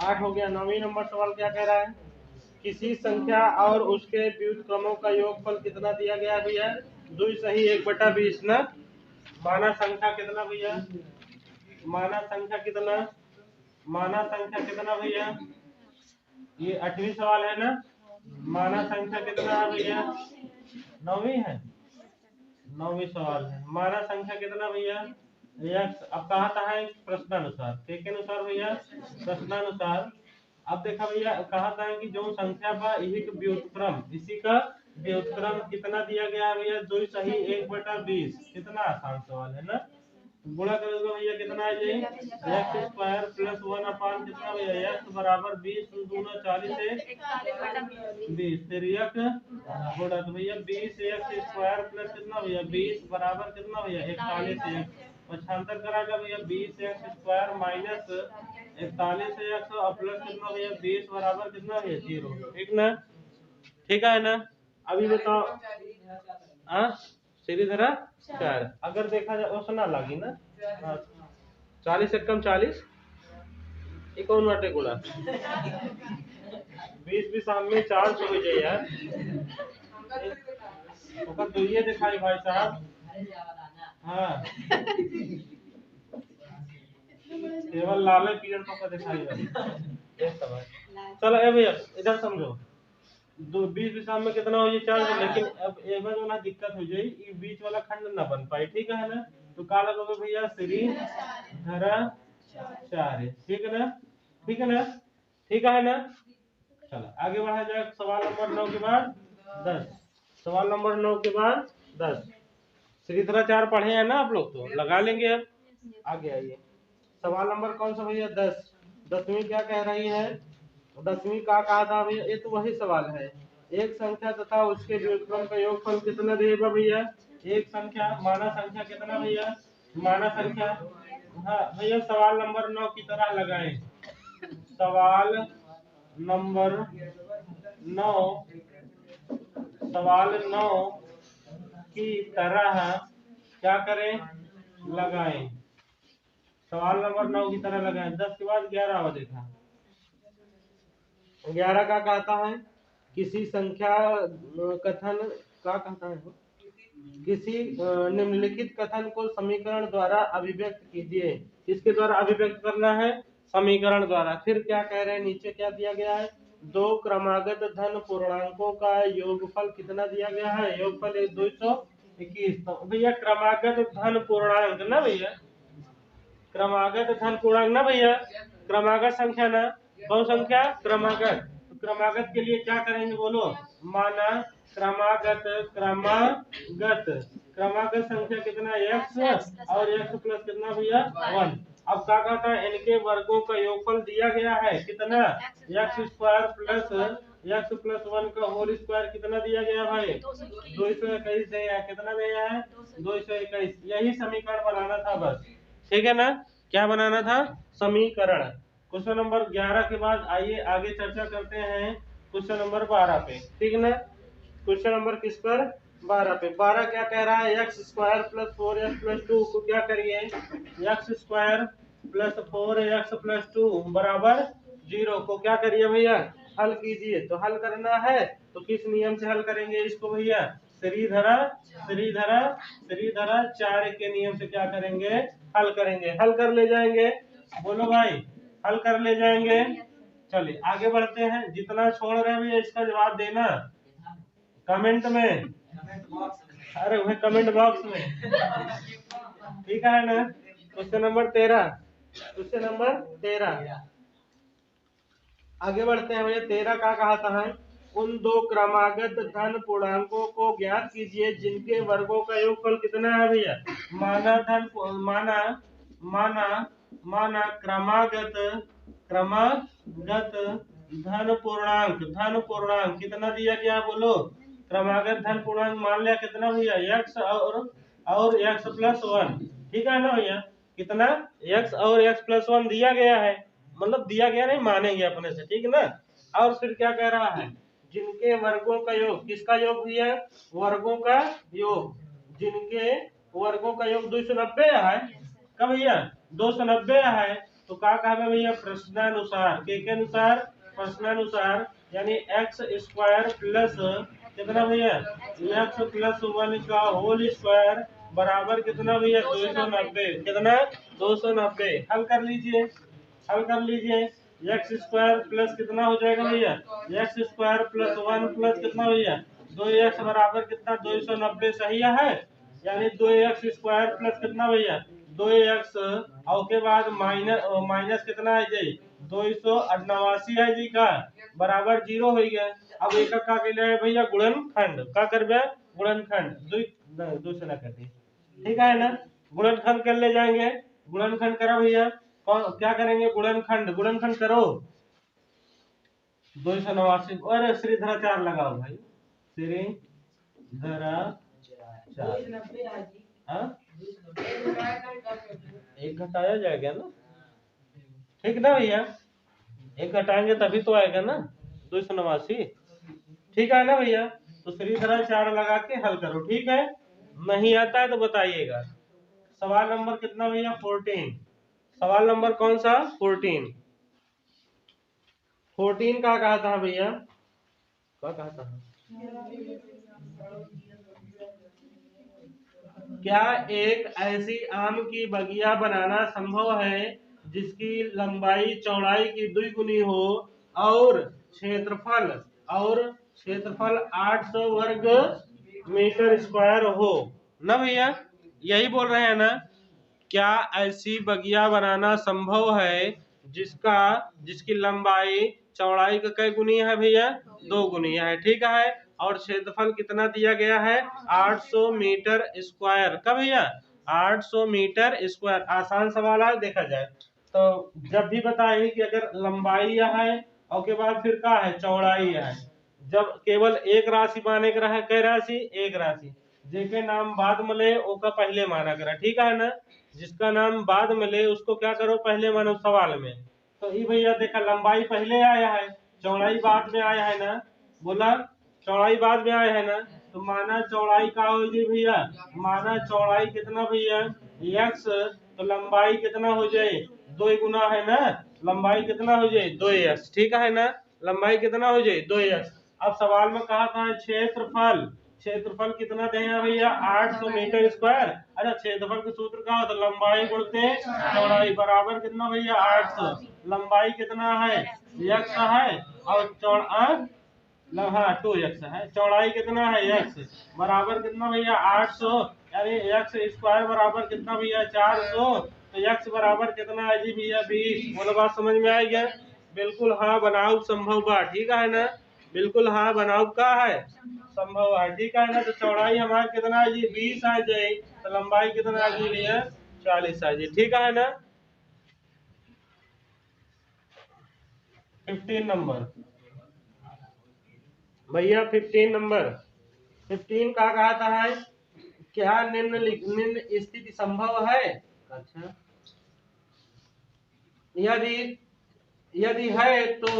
8 हो गया। 9वीं नंबर सवाल क्या कह रहा है, किसी संख्या और उसके व्युत्क्रमों का योगफल कितना दिया गया भैया, 2 सही 1/20 ना। माना संख्या कितना भैया, माना संख्या कितना, माना संख्या कितना भैया, ये 8वीं सवाल है ना, माना संख्या कितना है भैया, 9वीं है, 9वीं सवाल है, माना संख्या कितना भैया x, अब कहा था है प्रश्नानुसार, के अनुसार भैया प्रश्नानुसार। अब देखा भैया कहा था है कि जो संख्या का इसी का व्युत्क्रम, इसी का व्युत्क्रम कितना दिया गया है भैया 2 सही 1/20, कितना आसान सवाल है ना, गुणा करोगे भैया कितना आ जाएगा एक्स स्क्वायर प्लस 1 अपान कितना भैया एक्स बराबर 20 दूना 40 से 20, फिर एक गुणा तो भैया 20 एक्स स्क्वायर प्लस कितना भैया 20 बराबर कितना भैया 41 एक्स, पक्षांतर कराएगा भैया 20 एक्स स्क्वायर माइनस 41 एक्स और प्लस कितना भैया 20 बराबर कितना भैया 0, ठीक ना, ठीक है ना। अभी बताओ हाँ सीधी तरह 4, अगर देखा जाए उसना लगी ना 40 से कम 40 कौन बाटे गुणा 20 भी सामने 4 सौ हो जाए यार, ओकर तो ये दिखाई भाई साहब, हाँ केवल लाल पीरियड तो दिखाई भाई, चलो ए भैया इधर समझो, 20 भी सामने कितना हो जाए 4, लेकिन अब एवं वाला दिक्कत हो जाए, ये बीच वाला खंड ना बन पाए, ठीक है ना, तो का लगोगे भैया श्री धरा 4 है, ठीक है ना, ठीक है ना, ठीक है ना। चलो आगे बढ़ा जाए, सवाल नंबर 9 के बाद 10, सवाल नंबर 9 के बाद 10, श्री धरा 4 पढ़े हैं ना आप लोग, तो लगा लेंगे। अब आगे आइए, सवाल नंबर कौन सा भैया 10, 10वीं क्या कह रही है, 10वीं का कहा था भैया, ये तो वही सवाल है, एक संख्या तथा उसके व्युत्क्रम का योगफल कितना देगा भैया, एक संख्या माना संख्या कितना भैया, माना संख्या, हाँ भैया सवाल नंबर 9 की तरह लगाएं, सवाल नंबर 9, सवाल 9 की तरह क्या करें लगाएं, सवाल नंबर 9 की तरह लगाएं। 10 के बाद 11 देखा, 11 का कहता है किसी संख्या कथन का कहता है, किसी निम्नलिखित कथन को समीकरण द्वारा अभिव्यक्त कीजिए, किसके द्वारा अभिव्यक्त करना है, समीकरण द्वारा। फिर क्या कह रहे हैं, नीचे क्या दिया गया है, दो क्रमागत धन पूर्णांकों का योगफल कितना दिया गया है, योगफल 221, तो भैया क्रमागत धन पूर्णांक ना भैया, क्रमागत धन पूर्णांक ना भैया, क्रमागत संख्या ना, कौन संख्या क्रमागत, तो क्रमागत के लिए क्या करेंगे बोलो, माना क्रमागत संख्या कितना x और x प्लस कितना भैया 1। अब क्या कहता है, इनके वर्गों का योगफल दिया गया है कितना x स्क्वायर प्लस 1 का होल स्क्वायर कितना दिया गया भाई 221 दिया है। कितना दिया है 221। यही समीकरण बनाना था बस, ठीक है ना। क्या बनाना था, समीकरण। क्वेश्चन नंबर 11 के बाद आइए आगे चर्चा करते हैं क्वेश्चन नंबर 12 पे, ठीक है ना। क्वेश्चन नंबर किस पर 12 पे। 12 क्या कह रहा है, x square plus 4x plus 2 को क्या करिए, x square plus 4x plus 2 बराबर 0 को क्या करिए भैया हल कीजिए। तो हल करना है तो किस नियम से हल करेंगे इसको भैया, श्रीधरा 4 के नियम से क्या करेंगे, हल करेंगे। हल कर ले जाएंगे, बोलो भाई हल कर ले जाएंगे। चलिए आगे बढ़ते हैं। जितना छोड़ रहे हैं भैया इसका जवाब देना कमेंट में, अरे वह कमेंट बॉक्स में, ठीक है ना। क्वेश्चन नंबर 13 आगे बढ़ते हैं भैया। 13 का कहता है, उन दो क्रमागत धन पूर्णांकों को ज्ञात कीजिए जिनके वर्गों का योगफल कितना है भैया। माना क्रमागत धन पूर्णांक कितना दिया गया बोलो। क्रमागत धन पूर्णांक मान लिया कितना भैया x और x प्लस 1, ठीक है ना भैया। कितना x और x प्लस 1 दिया गया है, मतलब दिया गया नहीं मानेंगे अपने से, ठीक है ना। और फिर क्या कह रहा है, जिनके वर्गों का योग, किसका योग भैया वर्गों का योग, जिनके वर्गों का योग 290 है। कब भैया 290 है। तो क्या कहा भैया प्रश्नानुसार, के अनुसार प्रश्नानुसार, यानी एक्स स्क्वायर प्लस कितना भैया एक्स प्लस 1 का होल स्क्वायर बराबर कितना भैया 290। कितना 290। हल कर लीजिए। एक्स स्क्वायर प्लस कितना हो जाएगा भैया एक्स स्क्वायर प्लस 1 प्लस कितना भैया 2x बराबर कितना 290 सही है। यानी 2x स्क्वायर प्लस कितना भैया 2x और के बाद माइनस कितना है जी 289 है जी का बराबर 0 हो गया। अब एक का के लिए भैया गुणनखंड का करबे, गुणनखंड दो से ना करते, ठीक है ना। गुणनखंड कर ले जाएंगे, गुणनखंड करा भैया क्या करेंगे गुणनखंड करो 289। और श्रीधरा 4 लगाओ भाई, श्रीधरा 4 एक घटाया जाएगा ना, ठीक ना भैया। एक घटाएंगे तभी तो आएगा ना 289, ठीक है ना भैया। तो श्रीधरा 4 लगा के हल करो, ठीक है। नहीं आता है तो बताइएगा। सवाल नंबर कितना भैया 14। सवाल नंबर कौन सा 14 का कहा था भैया, क्या कहा था, क्या एक ऐसी आम की बगिया बनाना संभव है जिसकी लंबाई चौड़ाई की द्विगुनी हो और क्षेत्रफल 800 वर्ग मीटर स्क्वायर हो ना भैया। यही बोल रहे हैं ना, क्या ऐसी बगिया बनाना संभव है जिसकी लंबाई चौड़ाई का कई गुनी है भैया 2 गुनी है, ठीक है। और क्षेत्रफल कितना दिया गया है 800 मीटर स्क्वायर का भैया 800 मीटर स्क्वायर। आसान सवाल है देखा जाए तो। जब भी बताए कि अगर लंबाई है और के बाद फिर क्या है चौड़ाई है, जब केवल एक राशि माने का है, कई राशि एक राशि जेके नाम बाद में ले ओका पहले माना करा, ठीक है ना। जिसका नाम बाद में ले उसको क्या करो पहले मानो सवाल में। तो ये भैया देखा लंबाई पहले आया है चौड़ाई बाद में आया है ना, बोला चौड़ाई बाद में आया है ना। तो माना चौड़ाई का हो जी भैया, माना चौड़ाई कितना भैया x, तो लंबाई कितना हो जाए 2 गुना है ना, लंबाई कितना हो जाए 2x, ठीक है ना। लंबाई कितना हो जाए 2x। अब सवाल में कहा था क्षेत्रफल कितना देगा भैया 800 मीटर स्क्वायर। अच्छा क्षेत्रफल का सूत्र क्या होता है लंबाई गुणते चौड़ाई बराबर कितना भैया 800। लंबाई कितना है x है और हाँ 2x है, चौड़ाई कितना है x बराबर कितना भैया 800, यानी x स्क्वायर बराबर कितना भैया 400। तो x बराबर कितना है जी भैया 20। बोलो बात समझ में आई क्या, बिल्कुल हाँ बनाओ संभव बा, ठीक है ना। बिल्कुल हाँ बनाओ का है संभव है, ठीक है ना। तो चौड़ाई हमारी कितना है जी 20 आ जाए, तो लंबाई कितना आ जी भैया 40 आ जाए, ठीक है ना। 15 नंबर भैया, 15 नंबर 15 का कहता है क्या निम्न स्थिति संभव है। अच्छा, यदि यदि है तो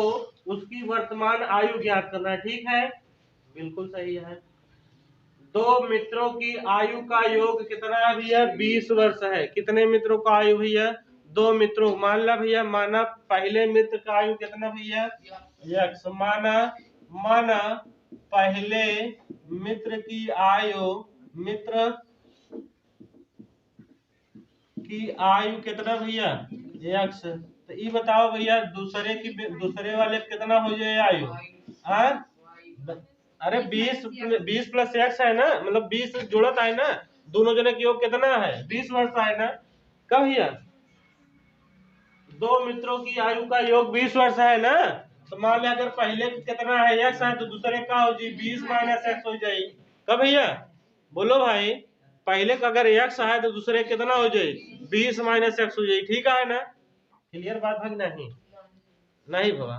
उसकी वर्तमान आयु ज्ञात करना है, ठीक है, बिल्कुल सही है। दो मित्रों की आयु का योग कितना है भैया 20 वर्ष है। कितने मित्रों का आयु भैया, दो मित्रों, मान ला भैया, माना पहले मित्र का आयु कितना भैया यक्स, माना पहले मित्र की आयु कितना भैया यक्स। तो ये बताओ भैया दूसरे वाले कितना हो जाए आयु, हाँ अरे 20 प्लस एक्स है ना, मतलब 20 जुड़त है ना, दोनों जने की योग कितना है 20 वर्ष है ना। कब भैया, दो मित्रों की आयु का योग 20 वर्ष है ना, तो मान लिया अगर पहले कितना है एक्स है तो दूसरे का हो जी 20 माइनस एक्स हो जाए। कब भैया बोलो भाई, पहले का अगर एक्स है तो दूसरे कितना हो जाए 20 माइनस एक्स हो जाए, ठीक है ना। क्लियर बात है नहीं बाबा।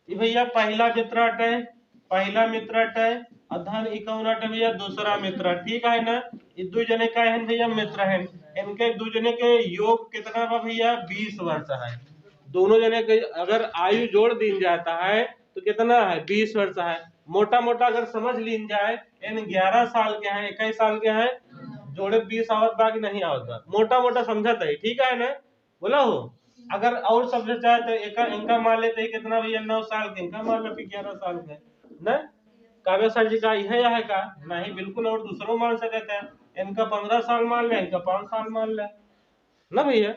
ये भैया पहला मित्र अटे अधन इकौन अटे भैया दूसरा मित्र, ठीक है ना। ये दो जने का है भैया मित्र है, इनके दो जने के योग कितना बा भैया 20 वर्ष है। दोनों जने के अगर आयु जोड़ दी जाता है तो कितना है 20 वर्ष है। मोटा मोटा अगर समझ ली जाए इन 11 साल के हैं 21 साल के हैं, जोड़े 20 आवत बा कि नहीं आवत बा, मोटा मोटा समझत है, ठीक है ना। बोला हो अगर और समझ चाहे तो इनका मान लेते कितना भैया 9 साल के, इनका मान लो 11 साल के ना। काव्य सर जी का यह है का नहीं, बिल्कुल और दूसरों मान सकते हैं, इनका 15 साल मान ले, इनका 5 साल मान ले ना भैया।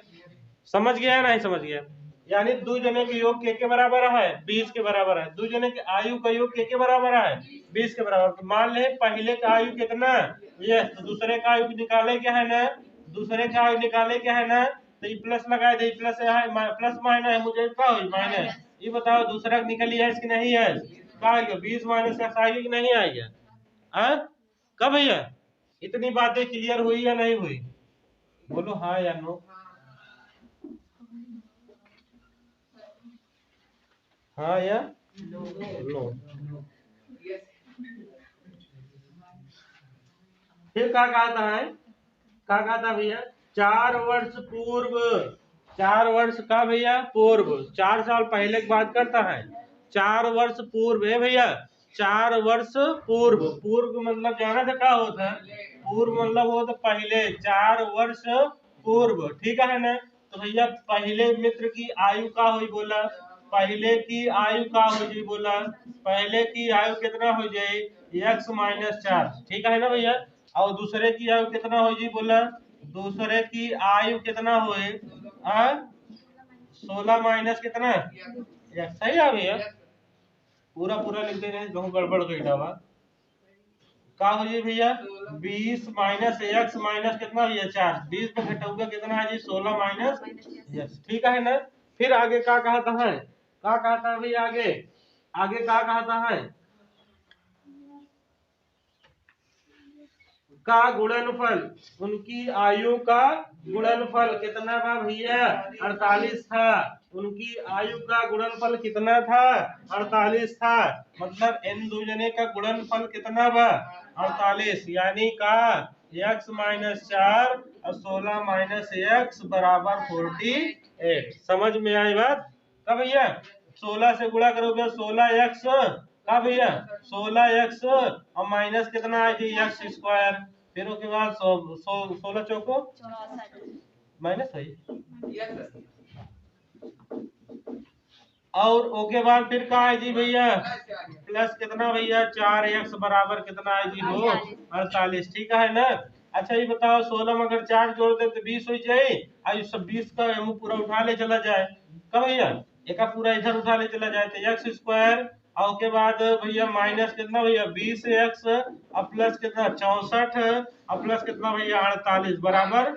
समझ गया नहीं समझ गया, यानी दो जने के योग के बराबर है 20 के बराबर है, दो जने के आयु का योग के बराबर है 20 के बराबर। तो मान ले पहले का आयु कितना ये, तो दूसरे का आयु निकाले क्या है ना, दूसरे का आयु निकाले क्या है ना, तो ये प्लस लगाए दे, प्लस है प्लस माइनस है, मुझे क्या हो माइनस। ये बताओ दूसरा निकली है कि नहीं है, क्या आएगा 20 माइनस एक्स आएगी कि नहीं आएगा, हाँ कब भैया। इतनी बातें क्लियर हुई या नहीं हुई, बोलो हाँ या नो। हाँ या नो। फिर क्या कहता है, क्या कहता भैया 4 वर्ष पूर्व, 4 वर्ष का भैया पूर्व, 4 साल पहले की बात करता है, 4 वर्ष पूर्व है भैया, 4 वर्ष पूर्व, पूर्व मतलब जाना था क्या होता है, पूर्व मतलब होता पहले, 4 वर्ष पूर्व, ठीक है ना। तो भैया पहले मित्र की आयु का हुई बोला, पहले की आयु का हो जाए बोला, पहले की आयु कितना हो जाए x माइनस 4, ठीक है ना भैया। और दूसरे की आयु कितना हो जी बोला, दूसरे की आयु कितना हुए 16 माइनस कितना x, सही है भैया, पूरा पूरा लिख दे रहे हैं, गड़बड़ गई डावा का हो जी भैया 20 माइनस एक्स माइनस कितना भैया 4, 20 में घटाऊंगा कितना है जी 16 माइनस एक्स, ठीक है ना। फिर आगे क्या कहता है, क्या कहता है भैया आगे, आगे क्या कहता है का गुणनफल, उनकी आयु का गुणनफल कितना था भैया 48 था, उनकी आयु का गुणनफल कितना था 48 था, मतलब इन दो जने का गुणनफल कितना बा 48, यानी का x माइनस 4 और 16 माइनस एक्स बराबर 48। समझ में आई बात का भैया, 16 से गुणा करोगे 16x का भैया 16x और माइनस कितना है जी एक्स स्क्वायर, फिर उसके बाद 16 चौको माइनस है, और ओके बाद फिर कहा है जी भैया प्लस कितना भैया 4x बराबर कितना है जी वो 48, ठीक है ना। अच्छा ये बताओ 16 में अगर 4 जोड़ दे तो 20 हो जाए, और सब 20 का मुंह पूरा उठा ले चला जाए, कब भैया एक पूरा इधर उठा ले चला जाए तो एक्स स्क्वायर, और उसके बाद भैया माइनस कितना भैया 20x और प्लस कितना 64 और प्लस कितना भैया 48 बराबर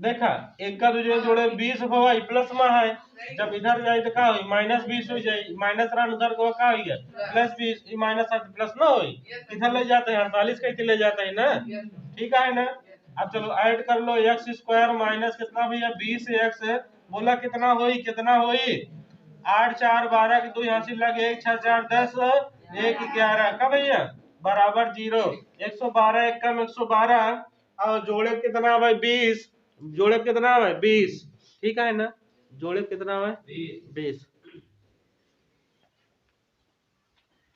देखा एक का दूसरे जोड़े 20 होगा प्लस में है, जब इधर जाए तो का हुई -20 हो जाए, माइनस रन उधर को का हो गया +20 माइनस प्लस ना होई, किधर ले जाते हैं 48 कैसे ले जाते हैं ना, ठीक है ना। अब चलो ऐड कर लो x² माइनस कितना भैया 20x बोला कितना होई 8 4 12 के 2 यहाँ से लगे 1 6 4 10 1 11 का भैया बराबर 0, 112 1 कम 112 और जोड़े कितना भाई 20, जोड़े कितना है 20, ठीक है ना, जोड़े कितना है 20।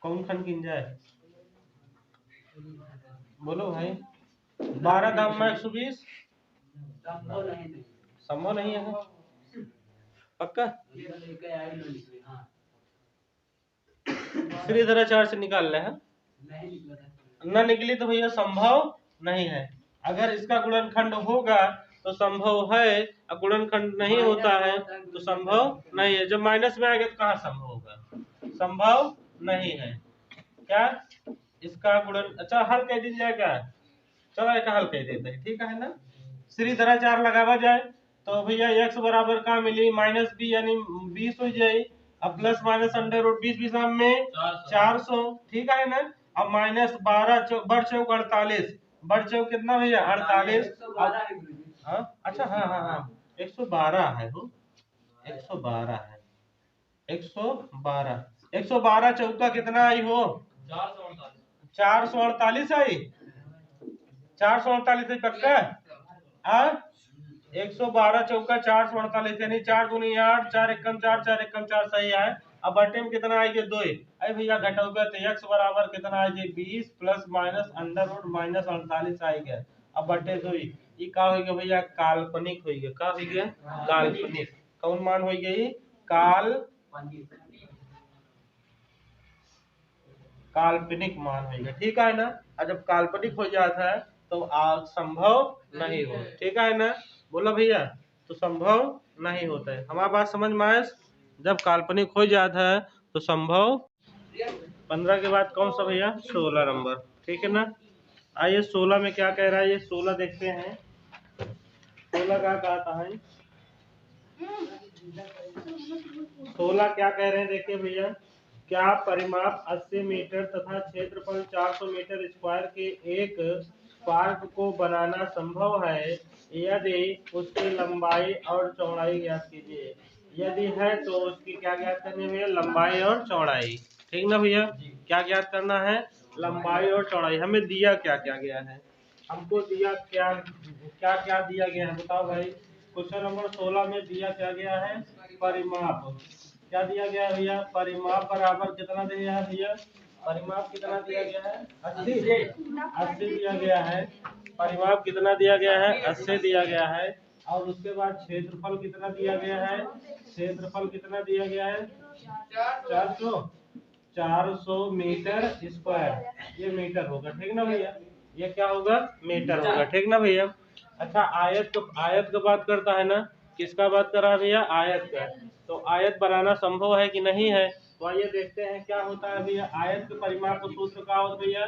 कौन खन किन जाए बोलो भाई, 12 दाम में 120 संभव नहीं है पक्का। फिर इधर 4 से निकाल रहे हैं, ना निकली तो भैया संभव नहीं है। अगर इसका गुणनखंड होगा तो संभव है, और गुणनखंड नहीं होता है तो संभव नहीं है। जब माइनस में आएगा तो कहाँ संभव होगा, संभव नहीं है। क्या इसका गुणन, अच्छा हल कह दीजिए जाएगा, चलो एक हल कह देते हैं, ठीक है ना। सीधी तरह 4 लगावा जाए तो भैया x बराबर का मिली -b यानी 20 हो जाए, अब प्लस माइनस √20 भी साम में 400, ठीक है ना। अब -12 बढ़ चौक 48, बढ़ चौक कितना भैया 48, हाँ अच्छा हाँ 112 है वो, 112 है, 112 चौका कितना आई हो 448 आई, 448 पक्का हाँ, 112 चौका 448 यानी 4 दूनी 8 4 एकम 4 4 एकम 4 सही है। अब बटे में कितना आएगा 2, अरे भैया घटोगे तो x बराबर कितना आएगा 20 प्लस माइनस -48 आएगा। अब बटे 2 ये का होगा भैया काल्पनिक होगा, का होगा काल्पनिक, कौन मान हो गई काल्पनिक मान होगा, ठीक है ना। और जब काल्पनिक हो जाता है तो संभव नहीं हो, ठीक है ना, बोला भैया तो संभव नहीं होता है। हमारी बात समझ में आए, जब काल्पनिक हो जाता है तो संभव। 15 के बाद कौन सा भैया 16 नंबर, ठीक है ना। आइए 16 में क्या कह रहा है, ये 16 देखते हैं, 16 क्या कहता है, 16 क्या कह रहे हैं देखिए भैया, क्या परिमाप 80 मीटर तथा क्षेत्रफल 400 मीटर स्क्वायर के एक पार्क को बनाना संभव है यदि उसकी लंबाई और चौड़ाई ज्ञात कीजिए। यदि है तो उसकी क्या ज्ञात करनी है भैया, लंबाई और चौड़ाई, ठीक ना भैया। क्या ज्ञात करना है, लंबाई और चौड़ाई। हमें दिया क्या क्या गया है, हमको दिया क्या क्या दिया गया है बताओ भाई। क्वेश्चन नंबर 16 में दिया क्या गया है, परिमाप। क्या दिया गया है भैया, परिमाप बराबर कितना दिया है भैया, परिमाप कितना दिया गया है 80 दिया गया है, परिमाप कितना दिया गया है 80 दिया गया है। और उसके बाद क्षेत्रफल कितना दिया गया है, क्षेत्रफल कितना दिया गया है 400 मीटर स्क्वायर, ये मीटर होगा, ठीक ना भैया, ये क्या होगा मीटर होगा, ठीक ना भैया। अच्छा आयत का बात करता है ना, किसका बात कर रहा है भैया, आयत का। तो आयत बनाना संभव है कि नहीं है, तो आइए देखते हैं क्या होता है भैया। आयत के परिमाप का सूत्र क्या होता है भैया,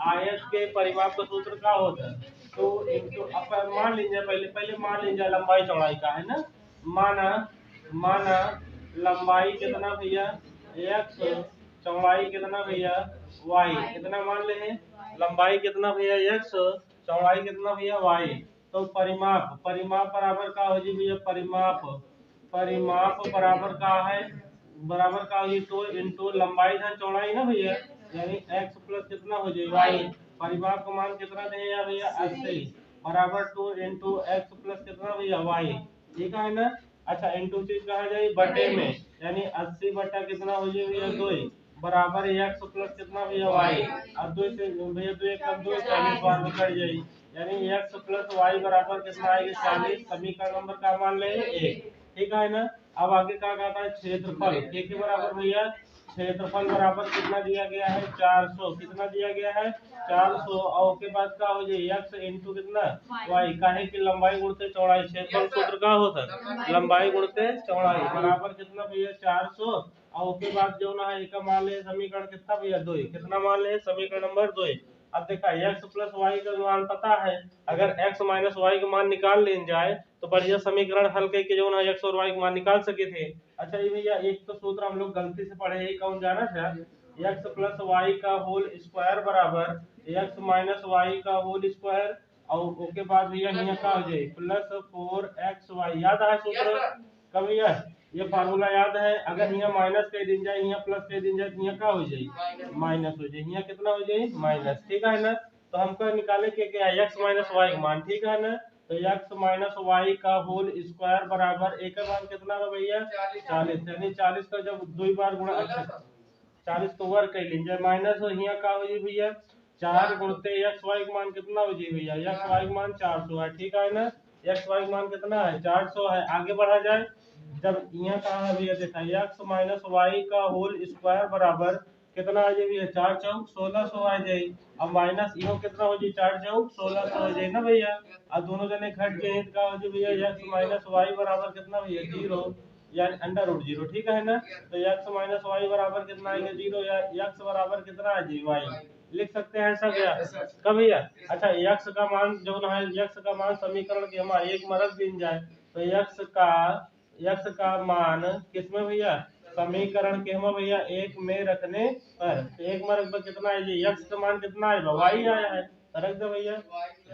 आयत के परिमाप का सूत्र क्या होता है, तो अब मान लीजिए पहले मान लीजिए लंबाई चौड़ाई का है ना, माना लंबाई कितना भैया x, चौड़ाई कितना भैया y, कितना मान ले हैं, लंबाई कितना भैया x, चौड़ाई कितना भैया y। तो परिमाप बराबर का हो जी भैया, परिमाप बराबर का है, बराबर का होगी 2 इंटू लंबाई था चौड़ाई ना भैया, यानी x प्लस कितना हो जाएगा y। परिमाप का मान कितना देगा भैया 80 बराबर 2 इंटू x प्लस कितना भैया y, ठीक है ना। अच्छा इंटू चीज कहा जाए बटे में, यानी 80 बटा कितना हो जाए भैया 2 बराबर x प्लस कितना भैया y, और 2 से भैया 2 एक 2 40 बार में कट जाए, यानी x प्लस y बराबर कितना आएगा 40। समीकरण नंबर का मान ले 1, ठीक है ना। अब आगे क्या कहता है, क्षेत्रफल के बराबर भैया, क्षेत्रफल बराबर कितना दिया गया है 400, कितना दिया गया है 400, और के बाद क्या हो जाए x इंटू कितना y, काहे की लंबाई गुणते चौड़ाई, क्षेत्रफल सूत्र का होता है लंबाई गुणते चौड़ाई बराबर कितना भैया 400, और उसके बाद जो ना है एक मान ले समीकरण कितना भैया 2, कितना मान ले समीकरण नंबर 2, अब देखा x प्लस वाई का मान पता है, अगर x माइनस वाई का मान निकाल लेन जाए तो बढ़िया समीकरण हल करके जो ना x और y का मान निकाल सके थे। अच्छा ये भैया एक तो सूत्र हम लोग गलती से पढ़े, यही कौन जाना था, x प्लस वाई का होल स्क्वायर बराबर x माइनस वाई का होल स्क्वायर, और उसके बाद भैया यहाँ का हो जाए प्लस 4xy। याद है सूत्र का भैया, ये फार्मूला याद है। अगर यहाँ माइनस कह दिन जाए, यहाँ प्लस कह दिन जाए तो यहाँ क्या हो जाए, माइनस हो जाए। यहाँ कितना हो जाए, माइनस। ठीक है ना, तो हमको निकाले के क्या है, x माइनस वाई मान। ठीक है ना, तो x माइनस वाई का होल स्क्वायर बराबर एक का मान कितना है भैया, 40। यानी 40 का जब 2 बार गुणा, अच्छा 40 को वर्ग कर लीजिए माइनस, और यहाँ का हो जाए भैया 4 गुणते एक्स वाई का मान कितना हो जाए भैया, एक्स वाई का मान 400 है। ठीक है ना, एक्स वाई का मान कितना है, 400 है। आगे बढ़ा जाए, जब यहाँ कहा है भैया, देखा एक्स माइनस वाई का होल स्क्वायर बराबर कितना आ जाए भैया, 4 चौक 1600 आ जाए। अब माइनस इहो कितना हो जाए, 4 चौक 1600 हो जाए ना भैया। अब दोनों जने घट गए तो क्या हो जाए भैया, एक्स माइनस वाई बराबर कितना भैया, 0, यानी अंडर रूट 0। ठीक है ना, तो एक्स माइनस वाई बराबर कितना आएगा, 0, या एक्स बराबर कितना आ जाए, वाई लिख सकते हैं ऐसा भैया, कब भैया। अच्छा एक्स का मान जो ना है, एक्स का मान समीकरण के हमारे एक में रख दिन जाए, तो एक्स का मान किसमें भैया, समीकरण के हम भैया एक में रखने पर, तो एक में रख पर कितना है जी, एक्स का मान कितना आएगा, वाई आया है, रख दो भैया।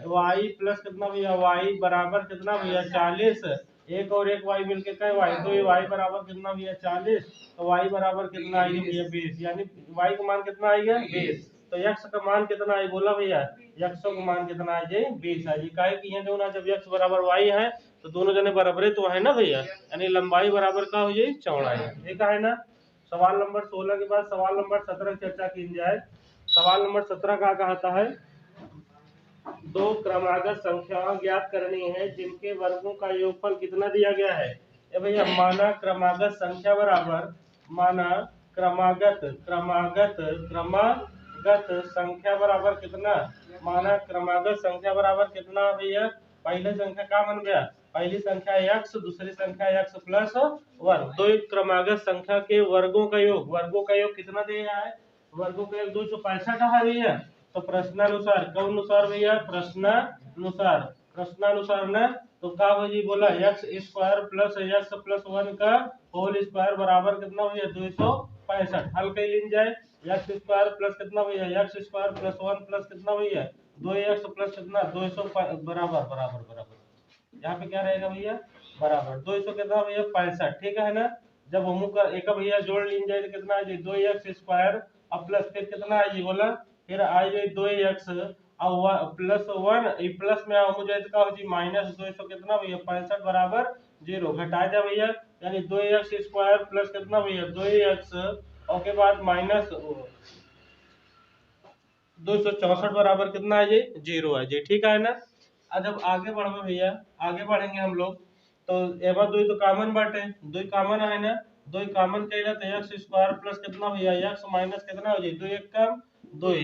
वाई प्लस कितना भैया, वाई बराबर कितना भैया, 40। एक और एक वाई मिलके क्या वाई, तो वाई बराबर कितना भैया, 40। तो वाई बराबर कितना आएगा भैया, 20। यानी वाई का मान कितना आएगा, 20। तो एक्स का मान कितना है बोला भैया, एक्स का मान कितना आ जाए, 20 आ जाए। काहे कि यहाँ जो ना जब एक्स बराबर वाई है तो दोनों जने बराबर तो है ना भैया, यानी लंबाई बराबर का हो जाए, चौड़ाई। ठीक है ना। सवाल नंबर 16 के बाद सवाल नंबर 17 की चर्चा की जाए। सवाल नंबर 17 का कहता है, दो क्रमागत संख्याएं ज्ञात करनी है जिनके वर्गों का योगफल कितना दिया गया है। ये भैया माना क्रमागत संख्या बराबर, माना क्रमागत क्रमागत क्रमागत संख्या बराबर कितना, माना क्रमागत संख्या बराबर कितना भैया, पहली संख्या का बन गया, पहली संख्या x, दूसरी संख्या x प्लस 1। दो क्रमागत संख्या के वर्गों का योग, वर्गों का योग कितना दिया है, वर्गों का योग 265 है भैया। तो प्रश्नानुसार, कौन अनुसार भैया, प्रश्नानुसार, प्रश्नानुसार ना, तो का जी बोला x square plus x plus 1 का होल स्क्वायर बराबर कितना भैया, 265। हल कर लीन जाए, एक्स स्क्वायर प्लस कितना भैया, एक्स स्क्वायर प्लस 1 प्लस कितना भैया, 2x प्लस कितना 200 बराबर बराबर बराबर, यहाँ पे क्या रहेगा भैया, बराबर 200 कितना भैया, 65। ठीक है ना। जब हम का एक भैया जोड़ लीन जाए तो कितना आ जाए, 2x स्क्वायर अब प्लस फिर कितना आ जाए बोला, फिर आ जाए 2x और प्लस 1, प्लस में हो जाए तो क्या हो जाए माइनस 200 कितना भैया, 65 बराबर 0। घटा जा भैया, यानी 2x स्क्वायर प्लस कितना भैया, 2x और के बाद माइनस 264 बराबर कितना आ जाए, 0 आ जाए। ठीक है ना। अब जब आगे बढ़े भैया, आगे बढ़ेंगे हम लोग, तो एवं दो तो कॉमन बाटे, दो कॉमन है ना, दो कॉमन कहेगा तो एक्स स्क्वायर प्लस कितना भैया, एक्स माइनस कितना हो जाए, 2 एक कम 2,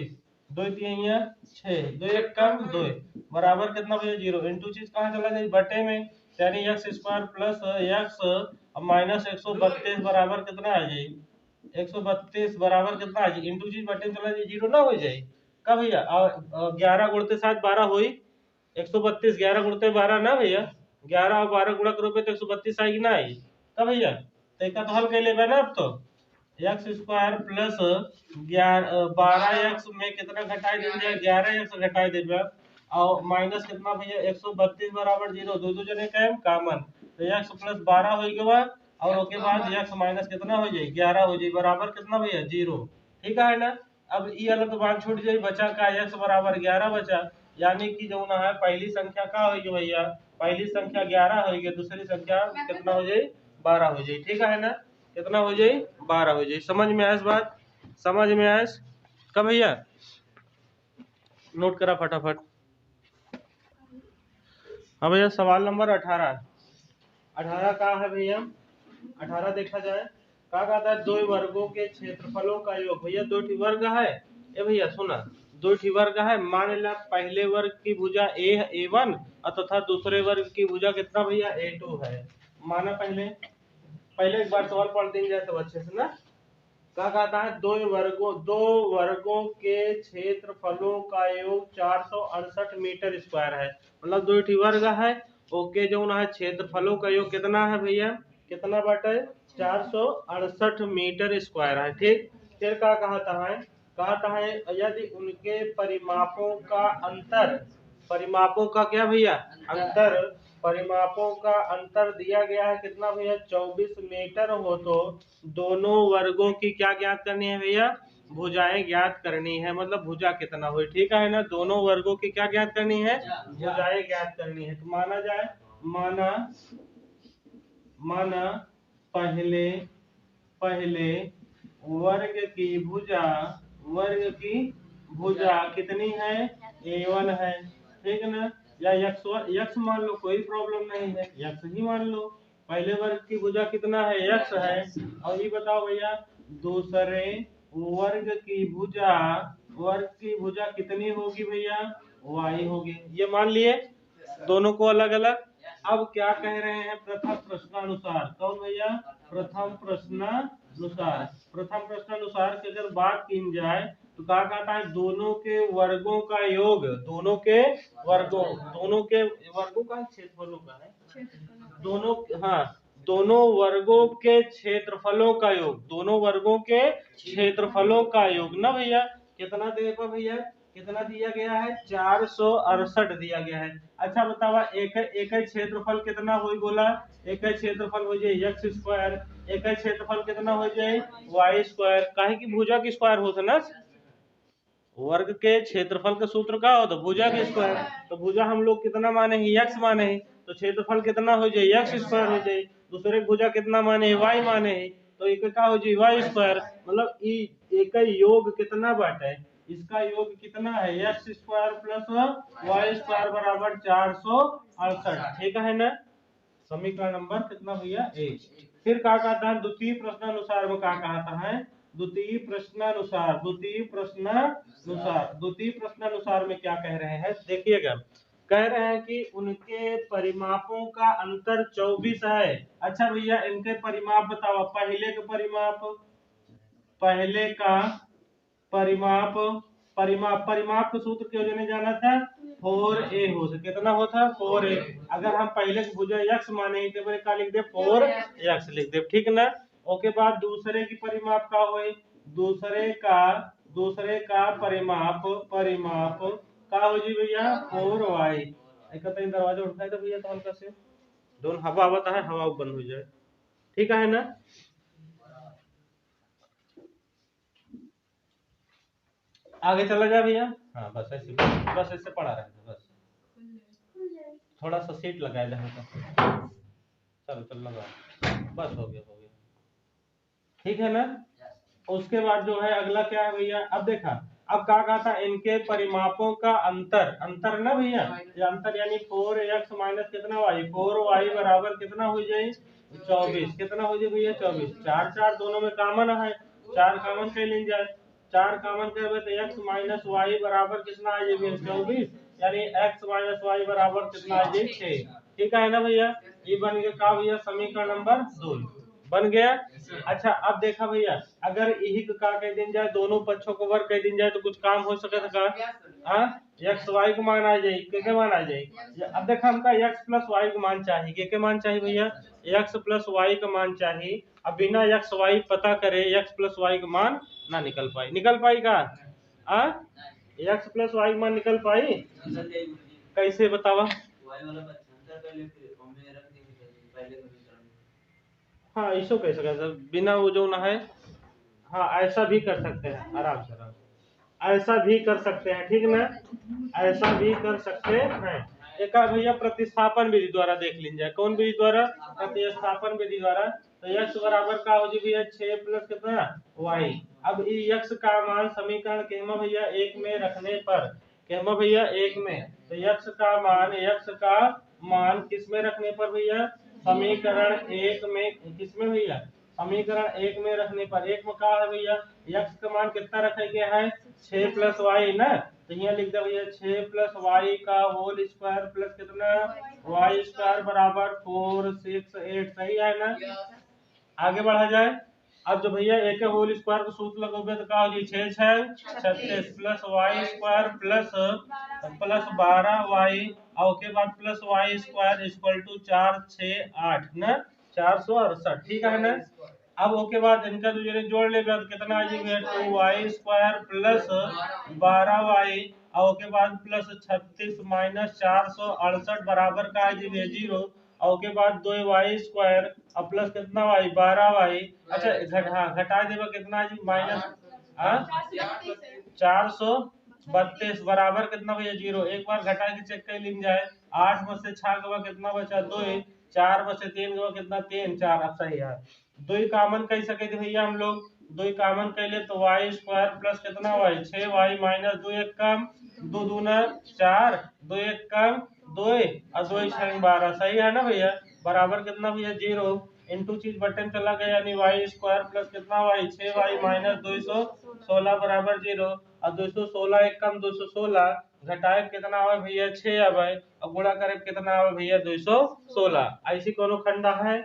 2 3 6, 2 एक कम 2 बराबर कितना भैया, 0। इनटू चीज कहाँ चला जाए, बटे में, यानी x square plus x minus 132 बराबर कितना आ जाए, 132 बराबर कितना आ जाए, इनटू चीज बटे में चला जाए, 0 ना हो जाए। कब भैया, 11 गुणते 7 12 हुई, 132 11 गुणते 12 ना भैया, 11 और 12 गुणा करोगे तो 132 आएगी ना आएगी, कब भैया, तो एक तो हल कर लेगा ना। अब तो एक्स स्क्वायर प्लस 12x में कितना घटाई देंगे, 11x घटाई देगा, और माइनस कितना भैया 132 बराबर 0, दो दो जने का कॉमन, तो x प्लस 12 हो गया, और उसके बाद x माइनस कितना हो जाए 11 हो जाए, बराबर कितना भैया 0। ठीक है ना। अब ये अलग तो बात छूट जाए, बचा का x बराबर 11 बचा, यानी कि जो ना है पहली संख्या का होगी भैया, पहली संख्या 11 होगी, दूसरी संख्या कितना हो जाए 12 हो जाए। ठीक है ना, कितना हो जाए 12 हो जाए। समझ में आया इस बात, समझ में आया कब भैया, नोट करा फटाफट। हाँ भैया सवाल नंबर 18, 18 का है भैया, 18 देखा जाए क्या कहता है, दो वर्गों के क्षेत्रफलों का योग। भैया दो ठी वर्ग है, ए भैया सुना, दो ठी वर्ग है, मान ला पहले वर्ग की भुजा a1 तथा दूसरे वर्ग की भुजा कितना भैया a2 है। माना पहले एक बार सवाल पढ़ देंगे तो अच्छे से ना, क्या कहता है, दो वर्गों के क्षेत्रफलों का योग 468 मीटर स्क्वायर है। मतलब दो ठी वर्ग है, ओके जो ना है क्षेत्रफलों का योग कितना है भैया, कितना बटे 468 मीटर स्क्वायर है। ठीक, फिर क्या कहता है यदि उनके परिमापों का अंतर, परिमापों का क्या भैया, अंतर, परिमापों का अंतर दिया गया है कितना भैया 24 मीटर हो, तो दोनों वर्गों की क्या ज्ञात करनी है भैया, भुजाएं ज्ञात करनी है। मतलब भुजा कितना हुई, ठीक है ना, दोनों वर्गों की क्या ज्ञात करनी है, भुजाएं ज्ञात करनी है। तो माना जाए, माना पहले वर्ग की भुजा कितनी है, A1 है, ठीक है ना, या यक्स मान लो, कोई प्रॉब्लम नहीं है, यक्स ही मान लो। पहले वर्ग की भुजा कितना है, यक्स है। और ये बताओ भैया दूसरे वर्ग की भुजा कितनी होगी भैया, Y होगी। ये मान लिए दोनों को अलग अलग। अब क्या कह रहे हैं, प्रथम प्रश्नानुसार, कौन भैया, प्रथम प्रश्नानुसार की अगर बात की जाए तो क्या कहता है, दोनों के वर्गों का योग, दोनों के वर्गों का क्षेत्रफलों का है, दोनों, हाँ, दोनों वर्गों के क्षेत्रफलों का योग, दोनों वर्गों के क्षेत्रफलों का योग ना भैया, कितना देखो भैया, कितना दिया गया है, 468 दिया गया है। अच्छा बतावा, एक क्षेत्रफल कितना हो बोला, एक क्षेत्रफल हो जाए एक्स स्क्वायर, एक क्षेत्रफल कितना हो जाए वाई स्क्वायर, काहे की भुजा की स्क्वायर होता ना, वर्ग के क्षेत्रफल का सूत्र क्या होता, भुजा के स्क्वायर। तो भुजा हम लोग कितना माने हैं, एक्स माने हैं, तो क्षेत्रफल कितना हो जाए एक्स स्क्वायर हो जाए। दूसरे भुजा कितना माने हैं, वाई माने हैं, तो एक क्या हो जाए वाई स्क्वायर। मतलब एक योग कितना बाटा है, इसका योग कितना है, x square plus y square बराबर 468, ठीक है ना। समीकरण नंबर कितना भैया, 1। फिर क्या कहता है, द्वितीय प्रश्नानुसार में क्या कहता है, द्वितीय प्रश्नानुसार में क्या कह रहे हैं, देखिएगा, कह रहे हैं कि उनके परिमापों का अंतर 24 है। अच्छा भैया इनके परिमाप बताओ, पहले का परिमाप का सूत्र क्यों जाने जाना था, 4a हो, कितना होता 4a। अगर हम पहले की भुजा x माने तो बड़े का लिख दे 4x लिख दे, ठीक ना। ओके बाद दूसरे की परिमाप का होए, दूसरे का परिमाप का हो जी भैया 4y। एक दरवाजा उठाए तो भैया तो हल्का से दोनों हवा आवता है, हवा बंद हो जाए, ठीक है ना। आगे चला जाए भैया, हाँ बस ऐसे पड़ा रहे, बस थोड़ा सा सीट लगाए जा, चल लगा, बस हो गया, ठीक है ना। उसके बाद जो है अगला क्या है भैया, अब देखा, अब क्या कहा था, इनके परिमापों का अंतर ना भैया, ये अंतर यानी 4x माइनस कितना y, 4y बराबर कितना हो जाए 24, कितना हो जाए भैया 24। 4 दोनों में कॉमन है, 4 कॉमन कर ली जाए, 4 कॉमन कर तो x माइनस वाई बराबर कितना आ जाए 24, यानी x माइनस वाई बराबर कितना आ जाए 6, ठीक है ना भैया। ये बन गया का भैया समीकरण नंबर 2 बन गया। अच्छा अब देखा भैया, अगर यही का कह दिन जाए, दोनों पक्षों को वर्ग कह दिन जाए तो कुछ काम हो सके का, हाँ एक्स वाई को मान आ जाए, के मान आ जाए। अब देखा हमका एक्स प्लस वाई को मान चाहिए, के मान चाहिए भैया, एक्स प्लस वाई का मान चाहिए। अब बिना एक्स वाई पता करे एक्स प्लस वाई का मान ना निकल पाई का, एक्स प्लस वाई का मान निकल पाई, कैसे बतावा, हाँ इसको कह सकते हैं बिना वो जो ना है, हाँ ऐसा भी कर सकते हैं, आराम से ऐसा भी कर सकते हैं, ठीक ना, ऐसा भी कर सकते हैं। एक भैया प्रतिस्थापन विधि द्वारा देख लीजिए, कौन विधि द्वारा, प्रतिस्थापन विधि द्वारा। तो x बराबर का हो जी भैया 6 प्लस कितना y। अब x का मान समीकरण केमा भैया 1 में रखने पर, केमा भैया 1 में, तो x का मान किस में रखने पर भैया, समीकरण 1 में, किसमें भैया, समीकरण 1 में रखने पर, 1 में क्या है भैया, x का मान कितना रखा गया है 6 प्लस वाई ना, तो यहाँ लिख दे भैया 6 प्लस वाई का होल स्क्वायर प्लस कितना वाई स्क्वायर बराबर 4 6 8, सही है ना। आगे बढ़ा जाए, अब जो भैया ए के होल स्क्वायर को सूत्र लगोगे तो क्या होगी 6 6 36 plus y square plus 12y और के बाद plus y square equal to 4 6 8 ना 468, ठीक है ना। अब ओके बाद इनका जो जरे जोड़ लेगा तो कितना आ जाएगा 2y स्क्वायर प्लस 12y और के बाद प्लस 36 माइनस 468 बराबर का आ जाएगा 0 और के बाद 2y स्क्वायर और प्लस कितना y 12y। अच्छा घटा देगा कितना जी माइनस 432 बराबर कितना भैया 0। एक बार घटा के चेक कर लीन जाए 8 में से 6 गवा कितना बचा 2, 4 में से 3 गवा कितना 3 4। अब सही है 2 ही कॉमन कह सके थे भैया हम लोग 2 ही कॉमन कह ले तो y स्क्वायर प्लस कितना y 6y माइनस 2 1 कम 2 दूना 4 2 1 कम 2 और 2 6 12 सही है ना भैया। बराबर कितना भैया 0 इनटू चीज बटन चला गया यानी y स्क्वायर प्लस कितना y 6y माइनस 216 बराबर 0 और 216 एक कम 216 घटाए कितना आवे भैया 6 आवे और गुणा करे कितना आवे भैया 216। ऐसी कोनो खंडा है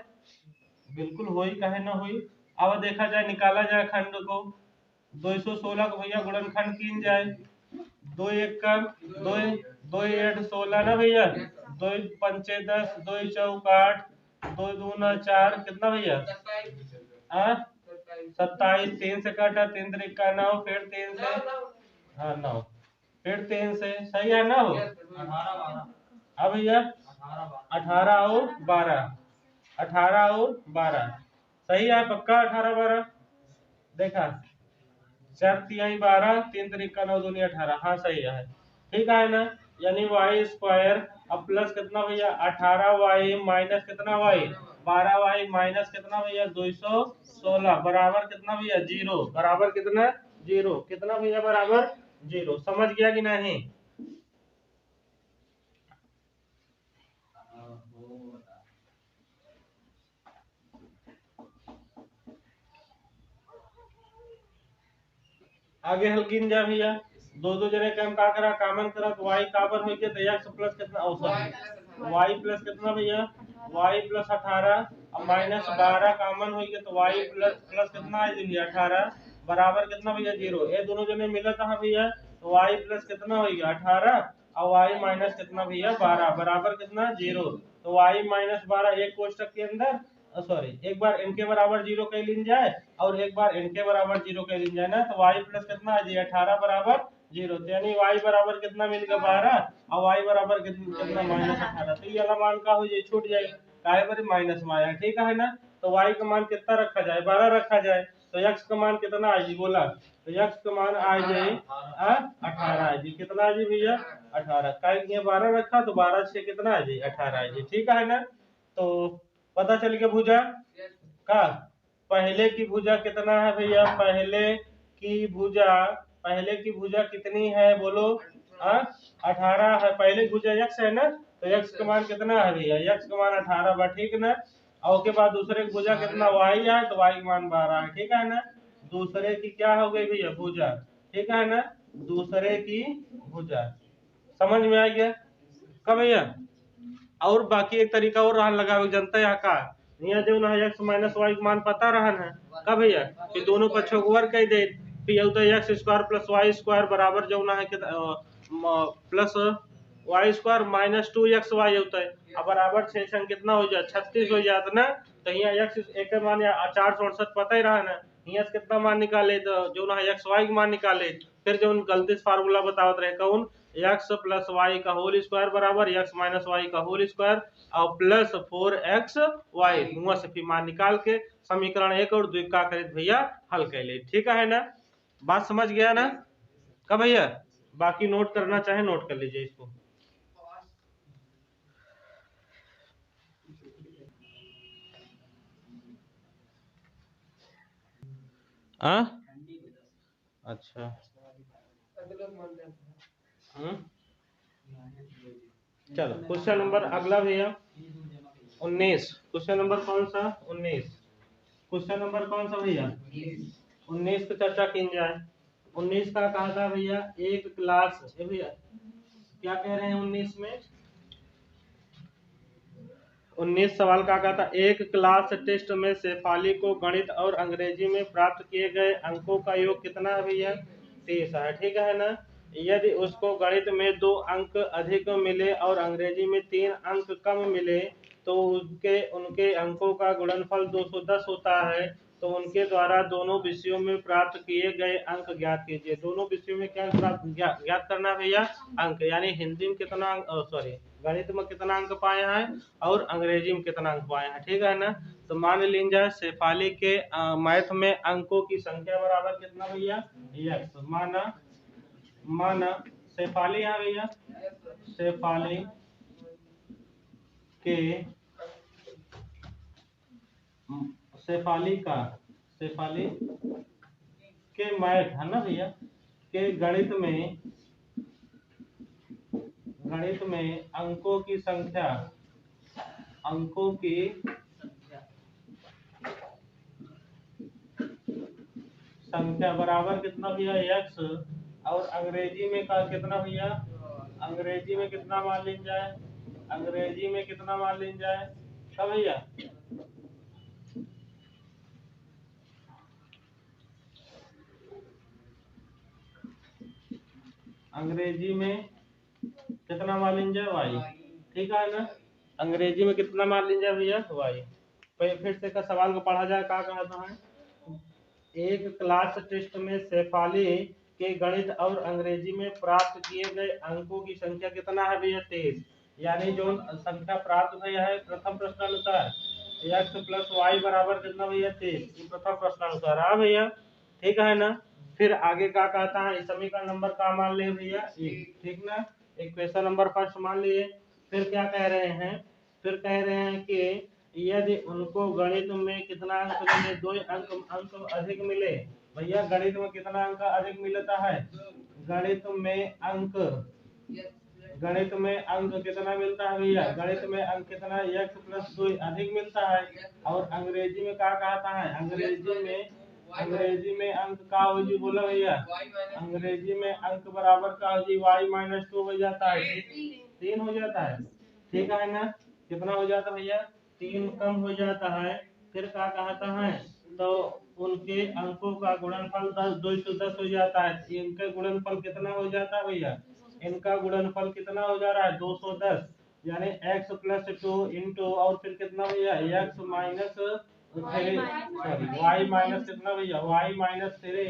बिल्कुल होई कहे ना होई। अब देखा जाए निकाला जाए खंड को 216 को भैया गुणनखंड कीन जाए 2 1 कम 2 2 8 16 ना भैया 2 5 10 2 4 8 2 दूना 4 कितना भैया 27 3 से काटा 3 3 का 9 फिर 3 से 9 फिर 3 से सही है ना हो 18 अब भैया 18 और 12 18 और 12 सही है पक्का 18 12 देखा 4 तिहाई 12 3 तरीका 9 दूनी 18 हाँ सही है ठीक है ना। यानी y स्क्वायर अब प्लस कितना भैया 18y माइनस कितना y 12y माइनस कितना भैया 216 बराबर कितना भैया 0 बराबर कितना 0 कितना भैया बराबर 0। समझ गया कि नहीं। आगे हल्किन जा भैया दो दो जने का हम का करा कॉमन करा तो y काबर हो गया तो x प्लस कितना y प्लस कितना भैया y प्लस 18 अब माइनस 12 कॉमन हो गया तो y प्लस प्लस कितना है भैया 18 बराबर कितना भैया 0। ये दोनों जने मिला था भैया तो y प्लस कितना हो गया 18 और y माइनस कितना भैया 12 बराबर कितना 0। तो y माइनस 12 एक कोष्टक के अंदर सॉरी एक बार इनके बराबर 0 कह लीन जाए और एक बार इनके बराबर 0 कह लीन जाए ना तो y प्लस कितना है जी 18 बराबर 0 यानी y बराबर कितना मिल गया 12 और y बराबर कितना माइनस 18 तो ये वाला मान का हो जाए छूट जाए काहे बारे माइनस में आया ठीक है ना। तो y का मान कितना रखा जाए 12 रखा जाए तो x का मान कितना है जी बोला तो x का मान आ जाए 18 है जी कितना है जी भैया 18 काहे ये 12 रखा तो 12 से कितना है जी 18 है जी ठीक है ना। तो पता चल गया भुजा का पहले की भुजा कितना है भैया पहले की भुजा कितनी है बोलो 18 है पहले भुजा x है ना तो x का मान कितना है भैया x का मान 18 बा ठीक ना। और के बाद दूसरे की भुजा कितना y है तो y का मान 12 है ठीक है ना। दूसरे की क्या हो गई भैया भुजा ठीक है ना दूसरे की भुजा समझ में आ गया कब भैया। और बाकी एक तरीका और रहन लगा जनता या का यहाँ जो ना x माइनस वाई का मान पता रहन है का भैया कि दोनों पक्षों को वर्ग कर दे फिर होता है x square plus y square बराबर जो ना है plus y square minus 2xy होता है अब बराबर 6 संग कितना हो जाए 36 हो जाता ना। तो यहाँ x एक मान 468 पता ही रहा ना यहाँ से कितना मान निकाले तो जो ना एक्स वाई का मान निकाले फिर जो गलती से फार्मूला बतावत रहे कौन x प्लस वाई का होल स्क्वायर बराबर x माइनस वाई का होल स्क्वायर और प्लस 4xy हुआ से फिर मान निकाल के समीकरण 1 और 2 का करे भैया हल कर ले ठीक है ना। बात समझ गया ना का भैया बाकी नोट करना चाहे नोट कर लीजिए इसको। अच्छा चलो क्वेश्चन नंबर अगला भैया 19 क्वेश्चन नंबर कौन सा 19 क्वेश्चन नंबर कौन सा भैया 19 की चर्चा की जाए 19 का कहा था भैया एक क्लास भैया क्या कह रहे हैं 19 में 19 सवाल का था, एक क्लास टेस्ट में शेफाली को गणित और अंग्रेजी में प्राप्त किए गए अंकों का योग कितना है भैया? 30 है। ठीक है ना। यदि उसको गणित में 2 अंक अधिक मिले और अंग्रेजी में 3 अंक कम मिले तो उनके उनके अंकों का गुणनफल 210 होता है। तो उनके द्वारा दोनों विषयों में प्राप्त किए गए अंक ज्ञात कीजिए। दोनों विषयों में क्या ज्ञात करना भैया? अंक। यानी हिंदी में कितना सॉरी गणित में कितना अंक पाया है और अंग्रेजी में कितना अंक पाया है। ठीक है ना। तो मान लीजिए शेफाली के मैथ में अंकों की संख्या बराबर कितना भैया? x। माना शेफाली है भैया, शेफाली के शेफाली के मैथ है ना भैया, के गणित में अंकों की संख्या बराबर कितना भैया? x। और अंग्रेजी में का कितना भैया? अंग्रेजी में कितना मान लीन जाए? अंग्रेजी में कितना मान लीन जाए क्या भैया? अंग्रेजी में कितना मान लीन जाए? y। ठीक है ना। अंग्रेजी में कितना मान लीन जाए भैया? y। फिर से का सवाल को पढ़ा जाए, क्या कहता है? एक क्लास टेस्ट में शेफाली के गणित और अंग्रेजी में प्राप्त किए गए अंकों की संख्या कितना है भैया? 23। यानी जो संख्या प्राप्त भैया है प्रथम प्रश्नानुसार x प्लस वाई बराबर कितना भैया? 23। प्रथम प्रश्नानुसार। हाँ भैया। ठीक है ना। फिर आगे क्या कहता है? इस समीकरण नंबर का मान लिए भैया 1। ठीक ना। एक क्वेश्चन नंबर फर्स्ट मान लिए। फिर क्या कह रहे हैं? फिर कह रहे हैं कि यदि उनको गणित में कितना अंक मिले? 2 अंक अधिक मिले। भैया गणित में कितना अंक अधिक मिलता है? गणित में अंक कितना मिलता है भैया? गणित में अंक कितना? x प्लस 2 अधिक मिलता है। और अंग्रेजी में क्या कहता है? अंग्रेजी में अंक का हो जी बोला भैया? अंग्रेजी में अंक बराबर का हो जी y माइनस 2 हो जाता है। 3 हो जाता है। ठीक है ना। कितना हो जाता है भैया? 3 कम हो जाता है। फिर क्या कहता है? तो उनके अंकों का गुणनफल 210 हो जाता है। इनका गुणनफल कितना हो जाता है भैया? इनका गुणनफल कितना हो जा रहा है? 210। यानी x प्लस 2 इंटू और फिर कितना भैया? x minus sorry y minus कितना भैया? y माइनस 3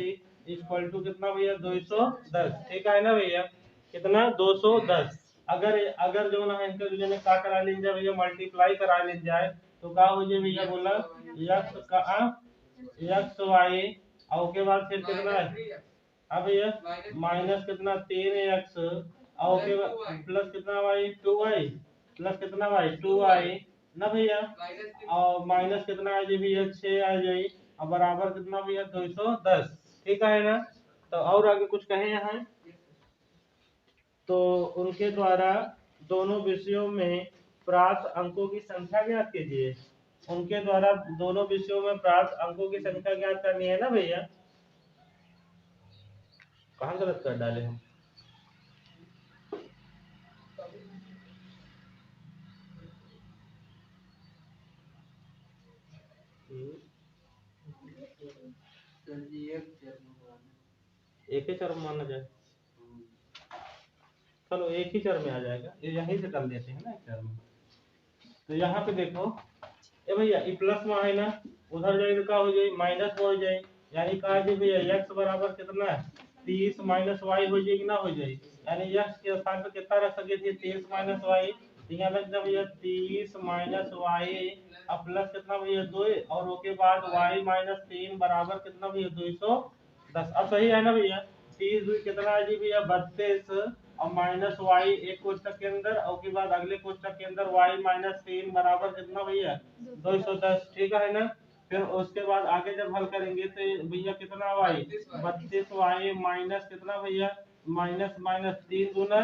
इक्वल टू कितना भैया? 210। ठीक है ना भैया। कितना? 210। अगर जो ना इनके दूसरे में क्या करा लीन जाए भैया? मल्टीप्लाई करा लीन जाए तो क्या हो जाए भैया? बोला x y और के बाद फिर कितना है? अब भैया माइनस कितना? 3x और के बाद प्लस कितना y? 2y प्लस कितना y? 2y ना भैया। और माइनस कितना आ जाए भैया? 6 आ जाए और बराबर कितना भैया? 210। ठीक है ना। तो और आगे कुछ कहे यहाँ? तो उनके द्वारा दोनों विषयों में प्राप्त अंकों की संख्या ज्ञात कीजिए। उनके द्वारा दोनों विषयों में प्राप्त अंकों की संख्या ज्ञात करनी है ना भैया। कहाँ गलत कर डाले हम? एक ही चर माना जाए। चलो एक ही चर में आ जाएगा, ये यहीं से कर लेते हैं ना एक चर में। तो यहाँ पे देखो ए भैया ये प्लस में है ना, उधर जाए तो क्या हो जाए? माइनस हो जाए। यानी कहा जाए भैया x बराबर कितना? 30 माइनस वाई हो जाएगी ना हो जाए। यानी x के स्थान पे कितना रख सके थे? 30 माइनस वाई। यहाँ लग जाए भैया 30 माइनस वाई अब प्लस कितना भैया? 2 और उसके बाद y माइनस 3 बराबर कितना भैया? 210। अब सही है ना भैया? 30 हुई कितना है जी भैया? 32 और माइनस वाई एक कोष्टक के अंदर और के बाद अगले कोष्टक के अंदर y माइनस 3 बराबर कितना भैया? 210। ठीक है ना। फिर उसके बाद आगे जब हल करेंगे तो भैया कितना y? 32y माइनस कितना भैया? माइनस माइनस 3 दूना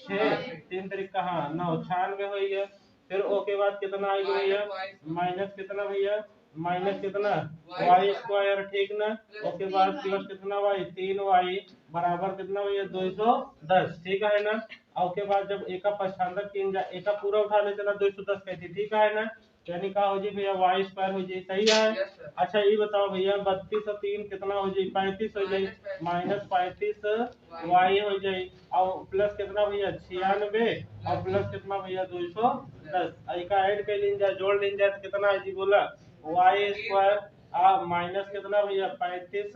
6 3 तरीका हाँ 9 96 हो गया। फिर ओके बाद कितना आएगा भैया? माइनस कितना भैया? माइनस कितना वाई स्क्वायर, ठीक ना। उसके बाद प्लस कितना वाई 3y बराबर कितना भैया 210, ठीक है ना। और उसके बाद जब एक का पक्षांतर किन जाए, एक का पूरा उठा ले चला 210 कहती, ठीक है ना। यानी का हो जाए भैया वाई स्क्वायर हो जाए, सही है। अच्छा ये बताओ भैया 32 और 3 कितना हो जाए 35 हो जाए, माइनस 35 वाई हो जाए और प्लस कितना भैया 96 और प्लस कितना भैया 210, का ऐड कर लीन जाए, जोड़ लीन जाए तो कितना है जी बोला वाई स्क्वायर माइनस कितना भैया 35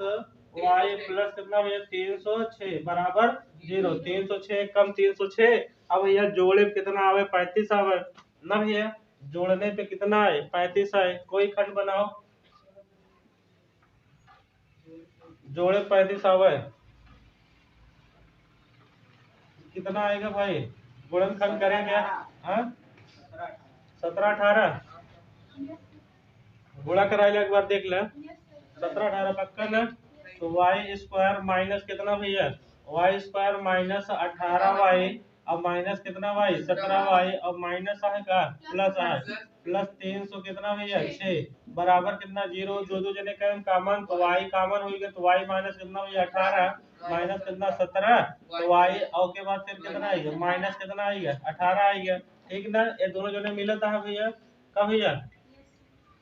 वाई प्लस कितना भैया 306 बराबर 0। 306 कम 306, अब भैया जोड़े पे कितना आवे 35 आवे ना भैया, जोड़ने पे कितना है 35 आए। कोई खंड बनाओ, जोड़े 35 आवे कितना आएगा भाई, गुणनखंड करेंगे हाँ 17 18 गुणा कराएगा एक बार देख ले 17 18 पक्का ना। तो वाई स्क्वायर माइनस कितना भैया वाई स्क्वायर माइनस 18y अब माइनस कितना वाई 17y और माइनस आएगा प्लस है प्लस 300 कितना भैया 6 बराबर कितना 0, दो दो जने का कॉमन तो y कॉमन होगा तो y माइनस कितना भैया 18 माइनस कितना 17 तो y और के बाद फिर कितना आएगा माइनस कितना आएगा 18 आएगा, ठीक ना। ये दोनों जने मिला था भैया कब भैया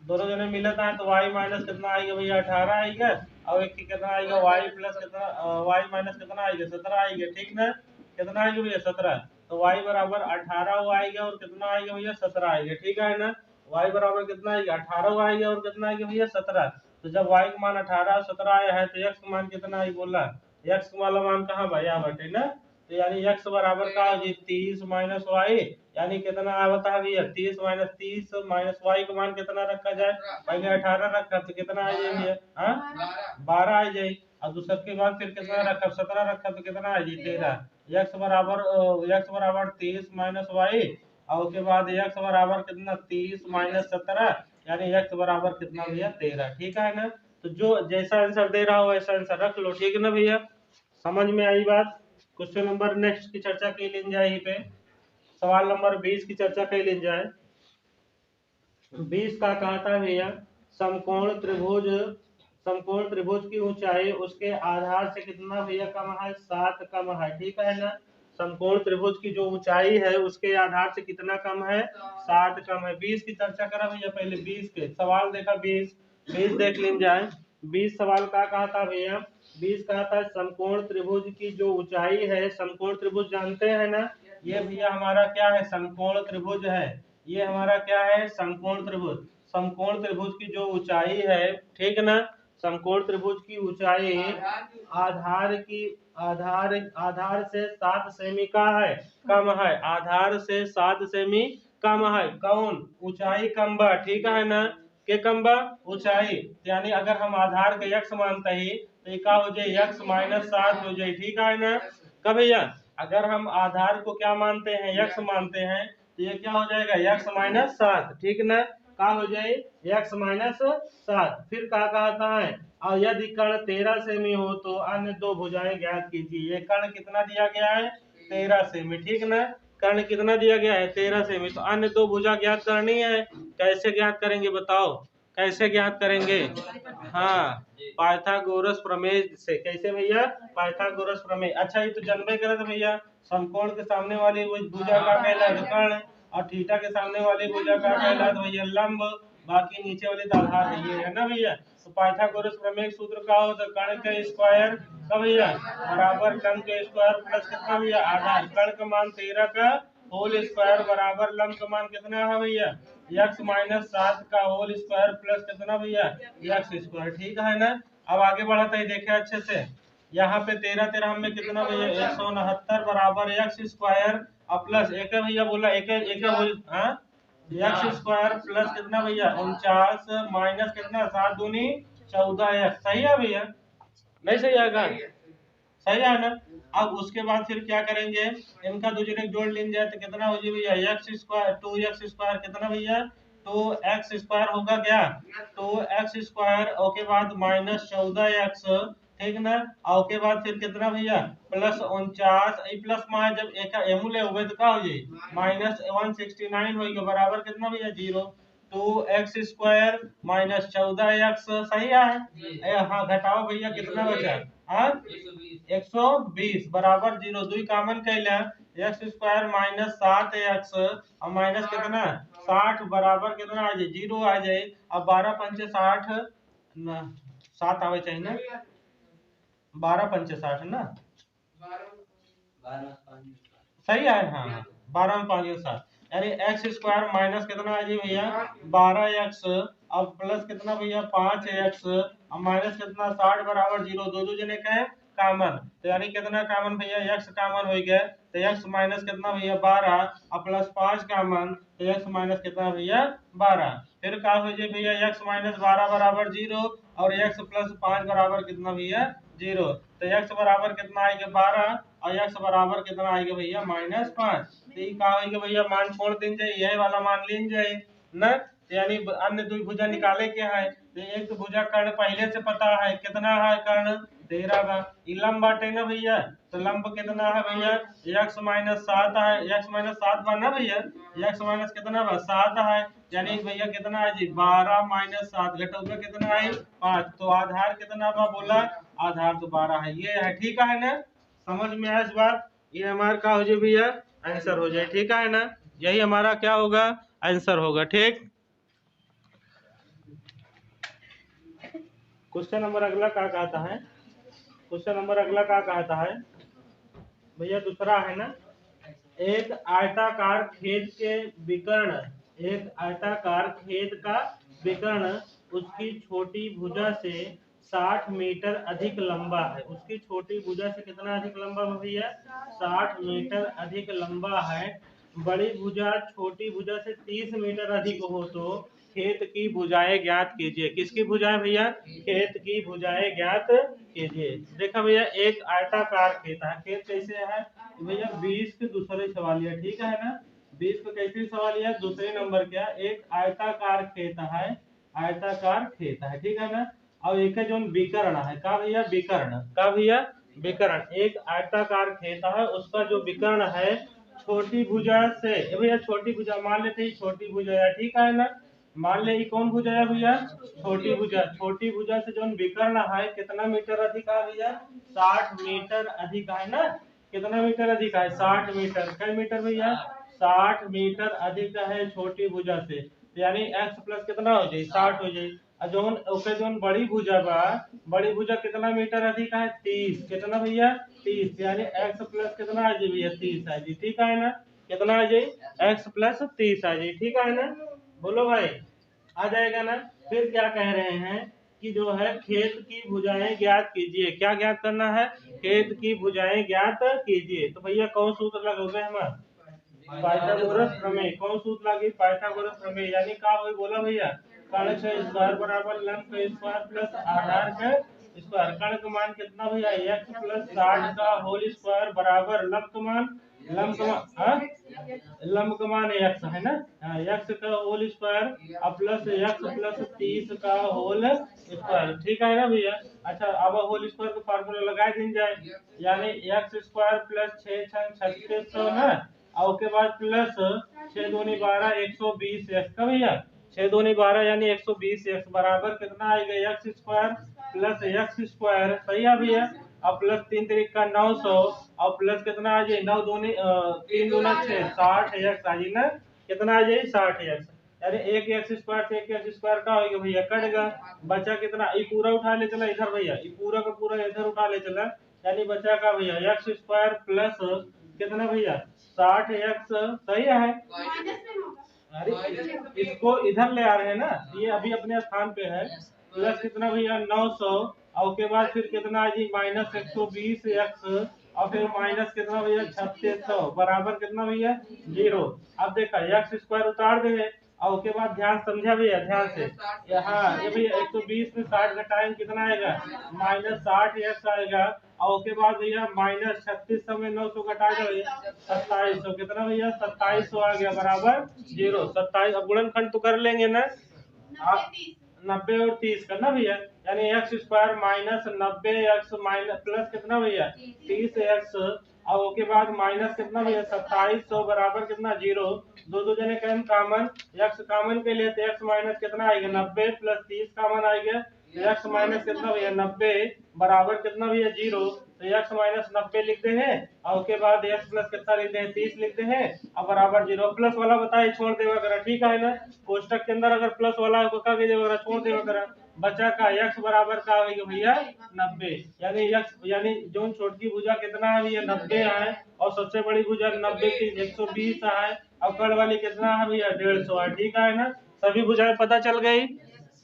दोनों जने मिला था तो y माइनस कितना आएगा भैया 18 आएगा और एक कितना आएगा y प्लस कितना y माइनस कितना आएगा 17 आएगा, ठीक ना। कितना आएगा भैया 17 तो y बराबर 18 वो आएगा और कितना आएगा भैया 17 आएगा, ठीक है ना। y बराबर कितना आएगा 18 आएगा और कितना आएगा भैया 17। तो जब y का मान 18 17 आया है तो x का मान कितना आई बोला x वाला मान कहाँ भैया बटे ना। तो यानी x बराबर का हो 30 माइनस वाई यानी कितना आता है भैया 30 माइनस वाई का मान कितना रखा जाए, पहले 18 रखा तो कितना आ जाए भैया हाँ 12 आ जाए और दूसरे के बाद फिर कितना रखा 17 रखा तो कितना आ जाए 13। x बराबर 30 माइनस वाई और उसके बाद x बराबर कितना 30 माइनस 17 यानी x बराबर कितना भैया 13, ठीक है ना। तो जो जैसा आंसर दे रहा हो वैसा आंसर रख लो, ठीक है ना भैया। समझ में आई बात। क्वेश्चन नंबर नेक्स्ट की चर्चा की लीन जाए यहीं पे सवाल नंबर 20 की चर्चा कर ली जाए। 20 का कहता है भैया समकोण त्रिभुज की ऊंचाई उसके आधार से कितना भैया कम है 7 कम है, ठीक है ना। समकोण त्रिभुज की जो ऊंचाई है उसके आधार से कितना कम है 7 कम है। 20 की चर्चा करा भैया पहले 20 के सवाल देखा 20 देख लीन जाए। 20 सवाल का कहा था भैया 20 कहा था समकोण त्रिभुज की जो ऊंचाई है, समकोण त्रिभुज जानते हैं ना, ये भैया हमारा क्या है समकोण त्रिभुज है, ये हमारा क्या है समकोण त्रिभुज। समकोण त्रिभुज की जो ऊंचाई है, ठीक ना, समकोण त्रिभुज की ऊंचाई आधार से 7 सेमी का है कम है, आधार से 7 सेमी कम है। कौन ऊंचाई कम बा, ठीक है ना, के कम बा ऊंचाई, यानी अगर हम आधार के x मानते ही तो ये क्या हो जाए x माइनस 7 हो जाए, ठीक है ना। कब भैया अगर हम आधार को क्या मानते हैं x मानते हैं तो ये क्या हो जाएगा x माइनस 7, ठीक ना, क्या हो जाए x माइनस 7। फिर क्या कहता है और यदि कर्ण 13 सेमी हो तो अन्य दो भुजाएं ज्ञात कीजिए। ये कर्ण कितना दिया गया है 13 सेमी, ठीक ना, कर्ण कितना दिया गया है 13 सेमी, तो अन्य दो भुजा ज्ञात करनी है। कैसे ज्ञात करेंगे बताओ, कैसे ज्ञात करेंगे, हाँ पाइथागोरस प्रमेय से। कैसे भैया पाइथागोरस प्रमेय। अच्छा ये तो जानबे करे थे भैया समकोण के सामने वाली वो भुजा का कहलाता कर्ण और थीटा के सामने वाली भुजा का कहलाता भैया लंब, बाकी नीचे वाली तो आधार है ना भैया। तो पाइथागोरस प्रमेय सूत्र का हो तो कर्ण का स्क्वायर का भैया बराबर कर्ण का स्क्वायर प्लस कितना भैया आधार, कर्ण का मान 13 का होल स्क्वायर बराबर लंब का मान कितना है भैया x माइनस 7 का होल स्क्वायर प्लस कितना भैया x स्क्वायर, ठीक है ना। अब आगे बढ़ाते ही देखे अच्छे से, यहाँ पे 13 13 में कितना भैया 169 बराबर x स्क्वायर और प्लस एक है भैया बोला एक हाँ x स्क्वायर प्लस कितना भैया 49 माइनस कितना 7 दूनी 14x, सही है भैया नहीं सही आएगा, सही है ना। अब उसके बाद फिर क्या करेंगे इनका दूसरे जोड़ लेन जाए तो कितना हो जाए भैया एक्स स्क्वायर 2x स्क्वायर कितना भैया 2x स्क्वायर होगा क्या 2x स्क्वायर और के बाद माइनस 14x, ठीक ना, और के बाद फिर कितना भैया प्लस 49 प्लस में जब एक एमू ले हुए तो क्या हो जाए माइनस 169 होगा बराबर कितना भैया 0। 2x² माइनस 14x सही है। हाँ घटाओ भैया कितना बचा, हाँ 120 बराबर 0, दुई कॉमन कैला x² माइनस 7x और माइनस कितना 60 बराबर कितना आ जाए 0 आ जाए। अब 12 पंचे 60 ना 7 आवे चाहिए ना, 12 पंचे 60 ना, सही है हाँ 12 में 5 7 यानी x² माइनस कितना आ जाए भैया 12x अब प्लस कितना भैया 5x अब माइनस कितना 60 बराबर 0, दो दो जने का है कॉमन, तो यानी कितना कॉमन भैया x कॉमन हो गया, तो x माइनस कितना भैया 12 अब प्लस 5 कॉमन, तो x माइनस कितना भैया 12, फिर क्या हो जाए भैया x माइनस 12 बराबर 0 और x प्लस 5 बराबर कितना भैया 0, तो x बराबर कितना आएगा 12 और x बराबर कितना आएगा भैया माइनस 5, तो ये क्या होगा भैया मान छोड़ दिन जाए यही वाला मान लीन जाए ना, तो यानी अन्य दो भुजा निकाले के है, तो एक तो भुजा कर्ण पहले से पता है कितना है कर्ण 13 का, लंब बाटे ना भैया, तो लंब कितना है भैया x माइनस 7 है, x माइनस 7 बा ना भैया, x माइनस कितना बा 7 है, यानी भैया कितना है जी 12 माइनस 7 घटोगे कितना है 5, तो आधार कितना बा बोला, आधार तो 12 है, ये है ठीक है ना, समझ में आया इस बात, ये हमारा क्या हो जाए भैया आंसर हो जाए, ठीक है ना, यही हमारा क्या होगा आंसर होगा, ठीक। क्वेश्चन नंबर अगला क्या कहता है, क्वेश्चन नंबर अगला क्या कहता है भैया दूसरा है ना, एक आयताकार खेत के विकर्ण, एक आयताकार खेत का विकर्ण उसकी छोटी भुजा से 60 मीटर अधिक लंबा है, उसकी छोटी भुजा से कितना अधिक लंबा है भैया 60 मीटर अधिक लंबा है, बड़ी भुजा छोटी भुजा से 30 मीटर अधिक हो तो खेत की भुजाएं ज्ञात कीजिए, किसकी भुजाएं भैया खेत की भुजाएं ज्ञात कीजिए। देखा भैया एक आयताकार खेत है, खेत कैसे है भैया 20 के दूसरे सवालिया ठीक है ना, 20 को कैसे सवालिया दूसरे नंबर क्या एक आयताकार खेत है, आयताकार खेत है ठीक है ना, और एक जो विकर्ण है का भैया विकर्ण का भैया विकर्ण, एक आयताकार खेत है उसका जो विकर्ण है छोटी भुजा से भैया छोटी भुजा मान लेते हैं छोटी भुजा है ठीक है ना, मान ले कौन भुजा है भैया छोटी भुजा, छोटी भुजा से जो विकर्ण है कितना मीटर अधिक है भैया 60 मीटर अधिक है ना, कितना मीटर अधिक है 60 मीटर, कई मीटर भैया 60 मीटर अधिक है छोटी भुजा से, यानी x प्लस कितना हो जाए 60 हो जाए, जोन ओके जोन बड़ी भुजा बा बड़ी भुजा कितना मीटर अधिक है 30, कितना भैया 30, यानी x प्लस कितना आ जाए भैया 30 आ जाए ठीक है ना, कितना आ जाए x प्लस 30 आ जाए ठीक है ना, बोलो भाई आ जाएगा ना। फिर क्या कह रहे हैं कि जो है खेत की भुजाएं ज्ञात कीजिए, क्या ज्ञात करना है खेत की भुजाएं ज्ञात कीजिए, तो भैया कौन सूत्र लगोगे हमारा पाइथागोरस प्रमेय, कौन सूत्र लगी पाइथागोरस प्रमेय, यानी क्या हो बोला भैया कर्ण का स्क्वायर बराबर लंब का स्क्वायर प्लस आधार का स्क्वायर, कर्ण का मान कितना भैया x प्लस 60 का होल स्क्वायर बराबर लंब का मान लंब का मान x है ना, x का होल स्क्वायर अब प्लस x प्लस 30 का होल स्क्वायर ठीक है ना भैया, अच्छा अब होल स्क्वायर का फार्मूला लगा दी जाए, यानी x² प्लस 6 3600 ना, और उसके बाद प्लस 6 दूनी 12 120 x का भैया 6 दूनी 12 यानी 120 x बराबर कितना आएगा x² प्लस x² सही है भैया, अब प्लस 3 तरीक का 900 और प्लस कितना आ जाए 9 दूनी 3 दूना 6 60 x आ जाए ना, कितना आ जाए 60 x, अरे एक x² से एक x² का होगा भैया कटेगा, बचा कितना ये पूरा उठा ले चला इधर भैया, ये पूरा का पूरा इधर उठा ले चला, यानी बचा का भैया x² प्लस कितना भैया 60x सही है, अरे इसको इधर ले आ रहे हैं ना, ये अभी अपने स्थान पे है, प्लस कितना भैया 900 और उसके बाद फिर कितना है जी माइनस 120x और फिर माइनस कितना भैया 3600 बराबर कितना भैया 0, अब देखा x² उतार दे और उसके बाद ध्यान समझा भैया ध्यान से, यहाँ ये भैया 120 में 60 घटाएंगे कितना आएगा माइनस 60x आएगा, और उसके बाद भैया माइनस 3600 में 900 घटा दो 2700, कितना भैया 2700 आ गया बराबर 0, 27 अब गुणनखंड तो कर लेंगे ना, 90 और 30 करना भैया, यानी x² minus 90x minus plus कितना भैया 30x और उसके बाद माइनस कितना भैया 2700 बराबर कितना 0। दो जने का कॉमन, x कॉमन के लिए तो x माइनस कितना आएगा 90 प्लस 30 कॉमन आएगा, x माइनस कितना भैया 90 बराबर कितना भैया 0। तो x माइनस 90 लिखते हैं और उसके बाद x प्लस कितना लिखते हैं 30 लिखते हैं और बराबर 0। प्लस वाला बताए छोड़ देगा करा, ठीक है ना। कोष्टक के अंदर अगर प्लस वाला को क्या कीजिएगा छोड़ देगा करा। बचा का x बराबर का होगा भैया 90, यानी x यानी जो छोटी भुजा कितना है भैया 90 है और सबसे बड़ी भुजा 90 की 120 है और कड़ वाली कितना है भैया 150 है, ठीक है ना। सभी भुजाएं पता चल गई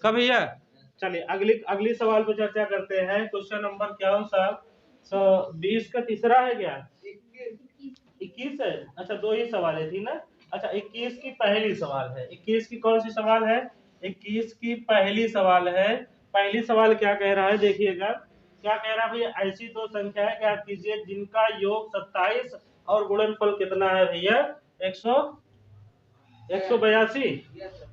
कब भैया। चलिए अगली सवाल पे चर्चा करते हैं। क्वेश्चन नंबर क्या हो साहब 20 का तीसरा है क्या 21 है। अच्छा दो ही सवाल है थी ना। अच्छा 21 की पहली सवाल है, 21 की कौन सी सवाल है 21 की पहली सवाल है। पहली सवाल क्या कह रहा है देखिएगा, क्या कह रहा है भैया ऐसी दो संख्याएं ज्ञात कीजिए जिनका योग 27 और गुणनफल कितना है भैया 182।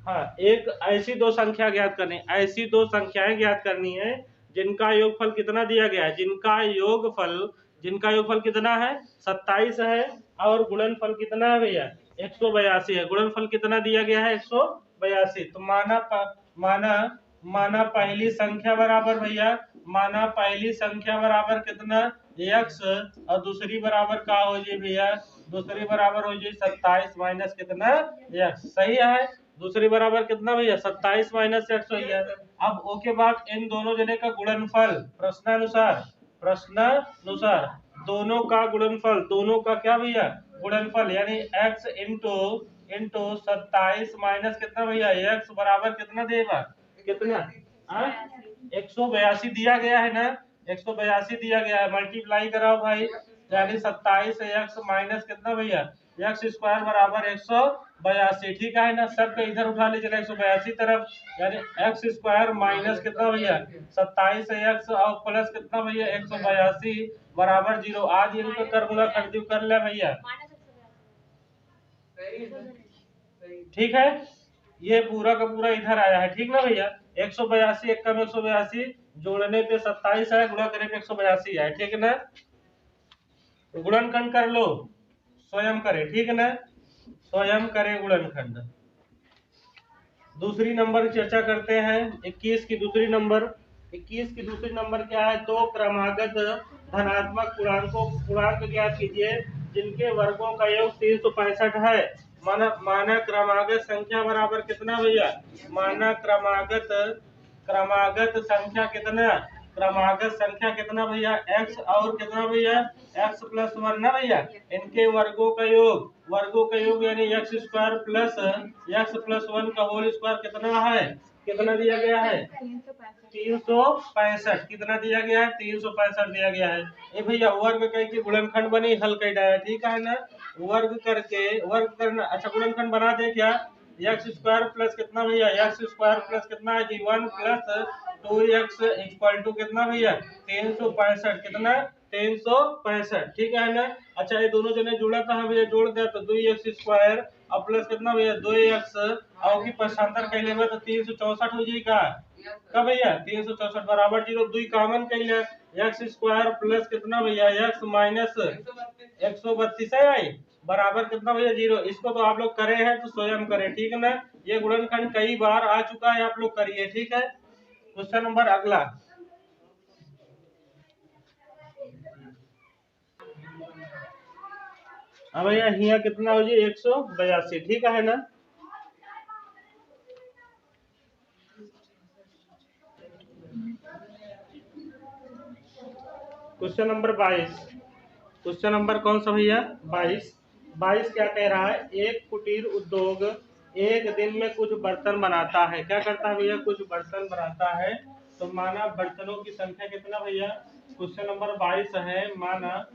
हाँ एक ऐसी दो संख्या ज्ञात करनी, ऐसी दो संख्याएं ज्ञात करनी है जिनका योगफल कितना दिया गया है, जिनका योगफल कितना है 27 है और गुणनफल कितना है भैया 182 है। गुणनफल कितना दिया गया है 182। तो माना पहली संख्या बराबर भैया, माना पहली संख्या बराबर कितना x और दूसरी बराबर का हो जाए भैया, दूसरी बराबर हो जाए 27 माइनस कितना x, सही है। दूसरी बराबर कितना भैया 27 माइनस x हो गया। अब ओके बाद इन दोनों जने का गुणनफल प्रश्नानुसार दोनों का गुणनफल, दोनों का क्या भैया गुणनफल, यानी x इंटू 27 माइनस कितना भैया x बराबर कितना देगा कितना 182 दिया गया है ना, 182 दिया गया है। मल्टीप्लाई कराओ भाई, यानी 27 x माइनस कितना भैया x स्क्वायर बराबर 182, ठीक है ना। सब को इधर उठा ले चले 182 तरफ, यानी x स्क्वायर माइनस कितना भैया 27 x और प्लस कितना भैया 182 बराबर 0। आज इनको कर गुणा कर ले भैया, ठीक है। ये पूरा का पूरा इधर आया है, ठीक ना भैया। 182 एक कम 182 जोड़ने पे 27 है, गुणा करने पे 182 है, ठीक ना। गुणनखंड कर लो, स्वयं करे, ठीक ना, स्वयं करे गुणनखंड। दूसरी नंबर चर्चा करते हैं 21 की दूसरी नंबर। 21 की दूसरी नंबर क्या है, दो क्रमागत धनात्मक पूर्णांक ज्ञात कीजिए जिनके वर्गों का योग 365 है। माना क्रमागत संख्या बराबर कितना भैया, माना क्रमागत संख्या कितना भैया x और कितना भैया x प्लस 1 ना भैया, इनके वर्गों का योग यानी x स्क्वायर प्लस 1 का होल स्क्वायर कितना है, कितना दिया गया है 365, कितना दिया गया है 365 दिया गया है। ये भैया वर्ग करके गुणनखंड बनी, हल कर डाला, ठीक है ना। वर्ग करना, अच्छा गुणनखंड बना दे क्या, एक्स स्क्वायर प्लस कितना भैया एक्स स्क्वायर प्लस कितना है जी 1 प्लस 2x इक्वल टू कितना भैया 365, कितना 365, ठीक है ना। अच्छा ये दोनों जने जुड़ा था भैया, जोड़ दिया तो 2x स्क्वायर और प्लस कितना भैया 2x और की पक्षांतर कर लेंगे तो 364 हो जाएगा का भैया 364 बराबर 0। 2 कॉमन कर ले, एक्स स्क्वायर प्लस कितना भैया x माइनस 132 है बराबर कितना भैया 0। इसको तो आप लोग करे हैं तो स्वयं करें, ठीक है ना। ये गुणनखंड कई बार आ चुका है, आप लोग करिए, ठीक है। क्वेश्चन नंबर अगला, अब भैया यहाँ कितना हो जाए 182, ठीक है ना। क्वेश्चन नंबर 22, क्वेश्चन नंबर कौन सा भैया 22 क्या कह रहा है, एक कुटीर उद्योग एक दिन में कुछ बर्तन बनाता है। क्या करता है भैया, कुछ बर्तन बनाता है। तो माना बर्तनों की संख्या कितना भैया, क्वेश्चन नंबर 22 है। माना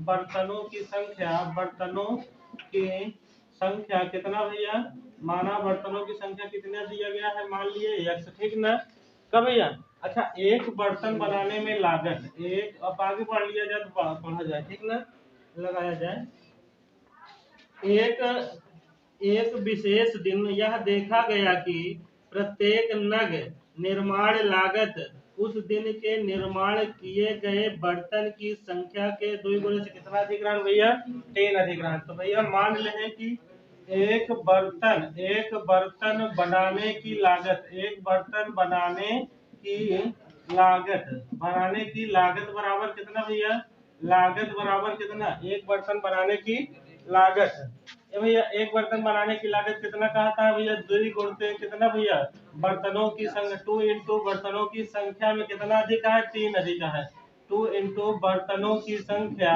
बर्तनों की संख्या कितना भैया, माना बर्तनों की संख्या कितना दिया गया है, मान लिए x, ठीक ना। कब भैया, अच्छा एक बर्तन बनाने में लागत, एक अब आगे पढ़ लिया जाए तो पढ़ा जाए, ठीक ना, लगाया जाए। एक विशेष दिन यह देखा गया कि प्रत्येक नग निर्माण लागत उस दिन के निर्माण किए गए बर्तन की संख्या के 2 गुने से कितना अधिकरण भैया 3 अधिकरण। तो भैया मान लें कि एक बर्तन बनाने की लागत बराबर कितना भैया, लागत बराबर कितना, एक बर्तन बनाने की लागत, ये भैया एक बर्तन बनाने की लागत कितना कहता है भैया, 2 गुणते कितना भैया, बर्तनों की संख्या, 2 इंटू बर्तनों की संख्या में कितना अधिक है, 3 अधिक है। 2 इंटू बर्तनों की संख्या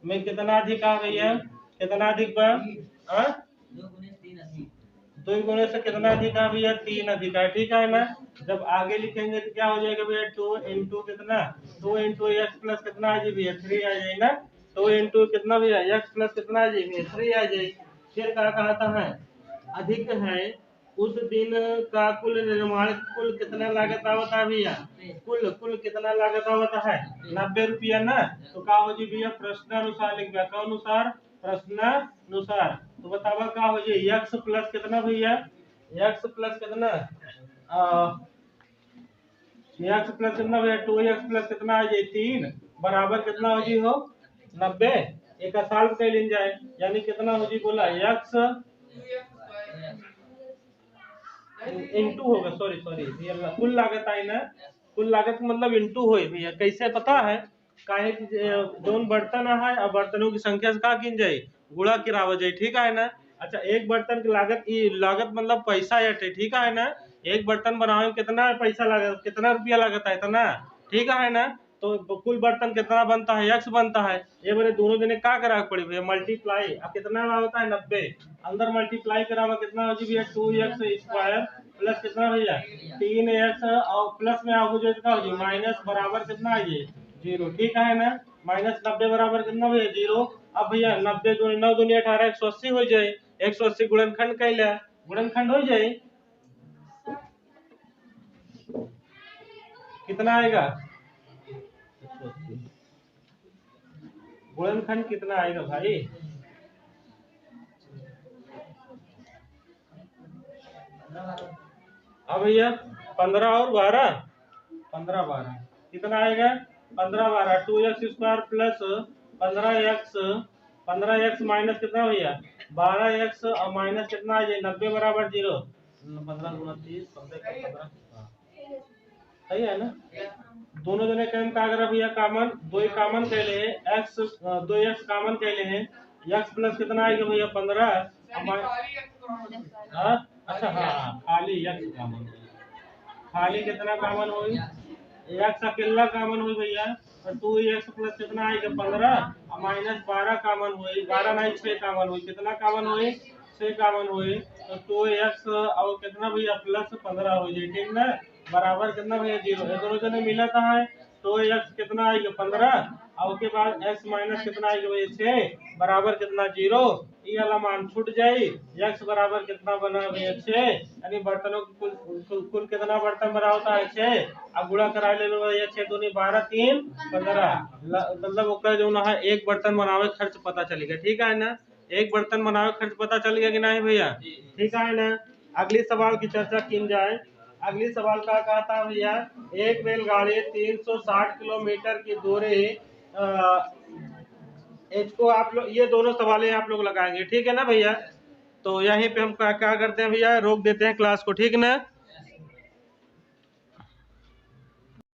में कितना अधिक है भैया, कितना अधिक बा, 2 गुने से कितना अधिक है भैया, 3 अधिक है। ठीक है ना। जब आगे लिखेंगे तो क्या हो जाएगा भैया, 2 इंटू कितना, 2 इंटू एक्स प्लस कितना आ जाए भैया, 3 आ जाएगा। 2 इंटू कितना भैया, एक्स प्लस कितना आ जाए, 3 आ जाए। फिर क्या कहता है, अधिक है उस दिन का कुल निर्माण, कुल कितना लागत आवता है भैया, कुल कितना लागत आवता है, 90 रुपया ना। तो क्या हो जी भैया, प्रश्नानुसार लिख दिया, कौन अनुसार, प्रश्नानुसार। तो बतावा क्या हो जी, एक्स प्लस कितना भैया, एक्स प्लस कितना, एक्स प्लस कितना भैया, 2x प्लस कितना आ जाए 3 बराबर कितना हो जी, हो 90। एक साल पे ले जाए, यानी कितना हो जी, बोला एक्स इंटू होगा, सॉरी भैया, कुल लागत आई ना, कुल लागत मतलब इंटू हो भैया। कैसे पता है, काहे कि जोन बर्तन है और बर्तनों की संख्या से का गिन जाए, गुणा गिराव जाए। ठीक है ना। अच्छा, एक बर्तन की लागत मतलब पैसा है, ठीक है ना। एक बर्तन बनावे में कितना पैसा लागत, कितना रुपया लागत है, इतना। ठीक है ना। तो कुल बर्तन कितना बनता है, एक्स बनता है। ये मेरे दोनों जने क्या करा पड़ी भैया, मल्टीप्लाई। अब कितना होता है 90, अंदर मल्टीप्लाई करा कितना हो जी भैया, 2x स्क्वायर प्लस कितना भैया 3x, और प्लस में आपको जो कितना हो जी माइनस बराबर कितना है ये 0। ठीक है ना। माइनस 90 बराबर कितना भैया 0। अब भैया 90 दूनी 9 दूनी 18, 180 हो जाए। 180 गुणनखंड कैला, गुणनखंड हो जाए, कितना आएगा, गुणनखंड कितना आएगा भाई, अब भैया 15 और 12, 15 12 कितना आएगा, 15 12 2x square plus 15x minus कितना भैया 12x और माइनस कितना आ जाए 90 बराबर 0। 15 गुना 30, 15 सही है ना। दोनों जने कम का अगर भैया कॉमन, 2 कॉमन कैले हैं, x 2x कॉमन कैले हैं, x प्लस कितना आएगा भैया 15। अच्छा हाँ, खाली x कॉमन, खाली कितना कॉमन हुई, x अकेला कॉमन हुई भैया, और 2x प्लस कितना आएगा 15 और माइनस 12 कॉमन हुई, 12 नहीं 6 कॉमन हुई, कितना कॉमन हुई 6 कॉमन हुई। तो 2x और कितना भैया प्लस 15 हो जाए। ठीक ना, बराबर कितना भैया 0। दोनों जने मिला था है, तो x कितना आएगा 15 और उसके बाद x माइनस कितना आएगा भैया 6 बराबर कितना 0। ये वाला मान छूट जाए, x बराबर कितना बना भैया 6, यानी बर्तनों की कुल कितना बर्तन बना होता है 6। अब गुणा करा ले लो भैया, 6 दूनी 12 3 15, मतलब ओकर जो ना है एक बर्तन बनावे खर्च पता चलेगा। ठीक है ना, एक बर्तन बनावे खर्च पता चल गया कि नहीं भैया, ठीक है ना। अगली सवाल की चर्चा की जाए। अगली सवाल का कहता है भैया, एक रेलगाड़ी 360 किलोमीटर की दूरी, इसको आप लोग ये दोनों सवालें आप लोग लगाएंगे। ठीक है ना भैया। तो यहीं पे हम क्या करते हैं भैया, रोक देते हैं क्लास को। ठीक ना।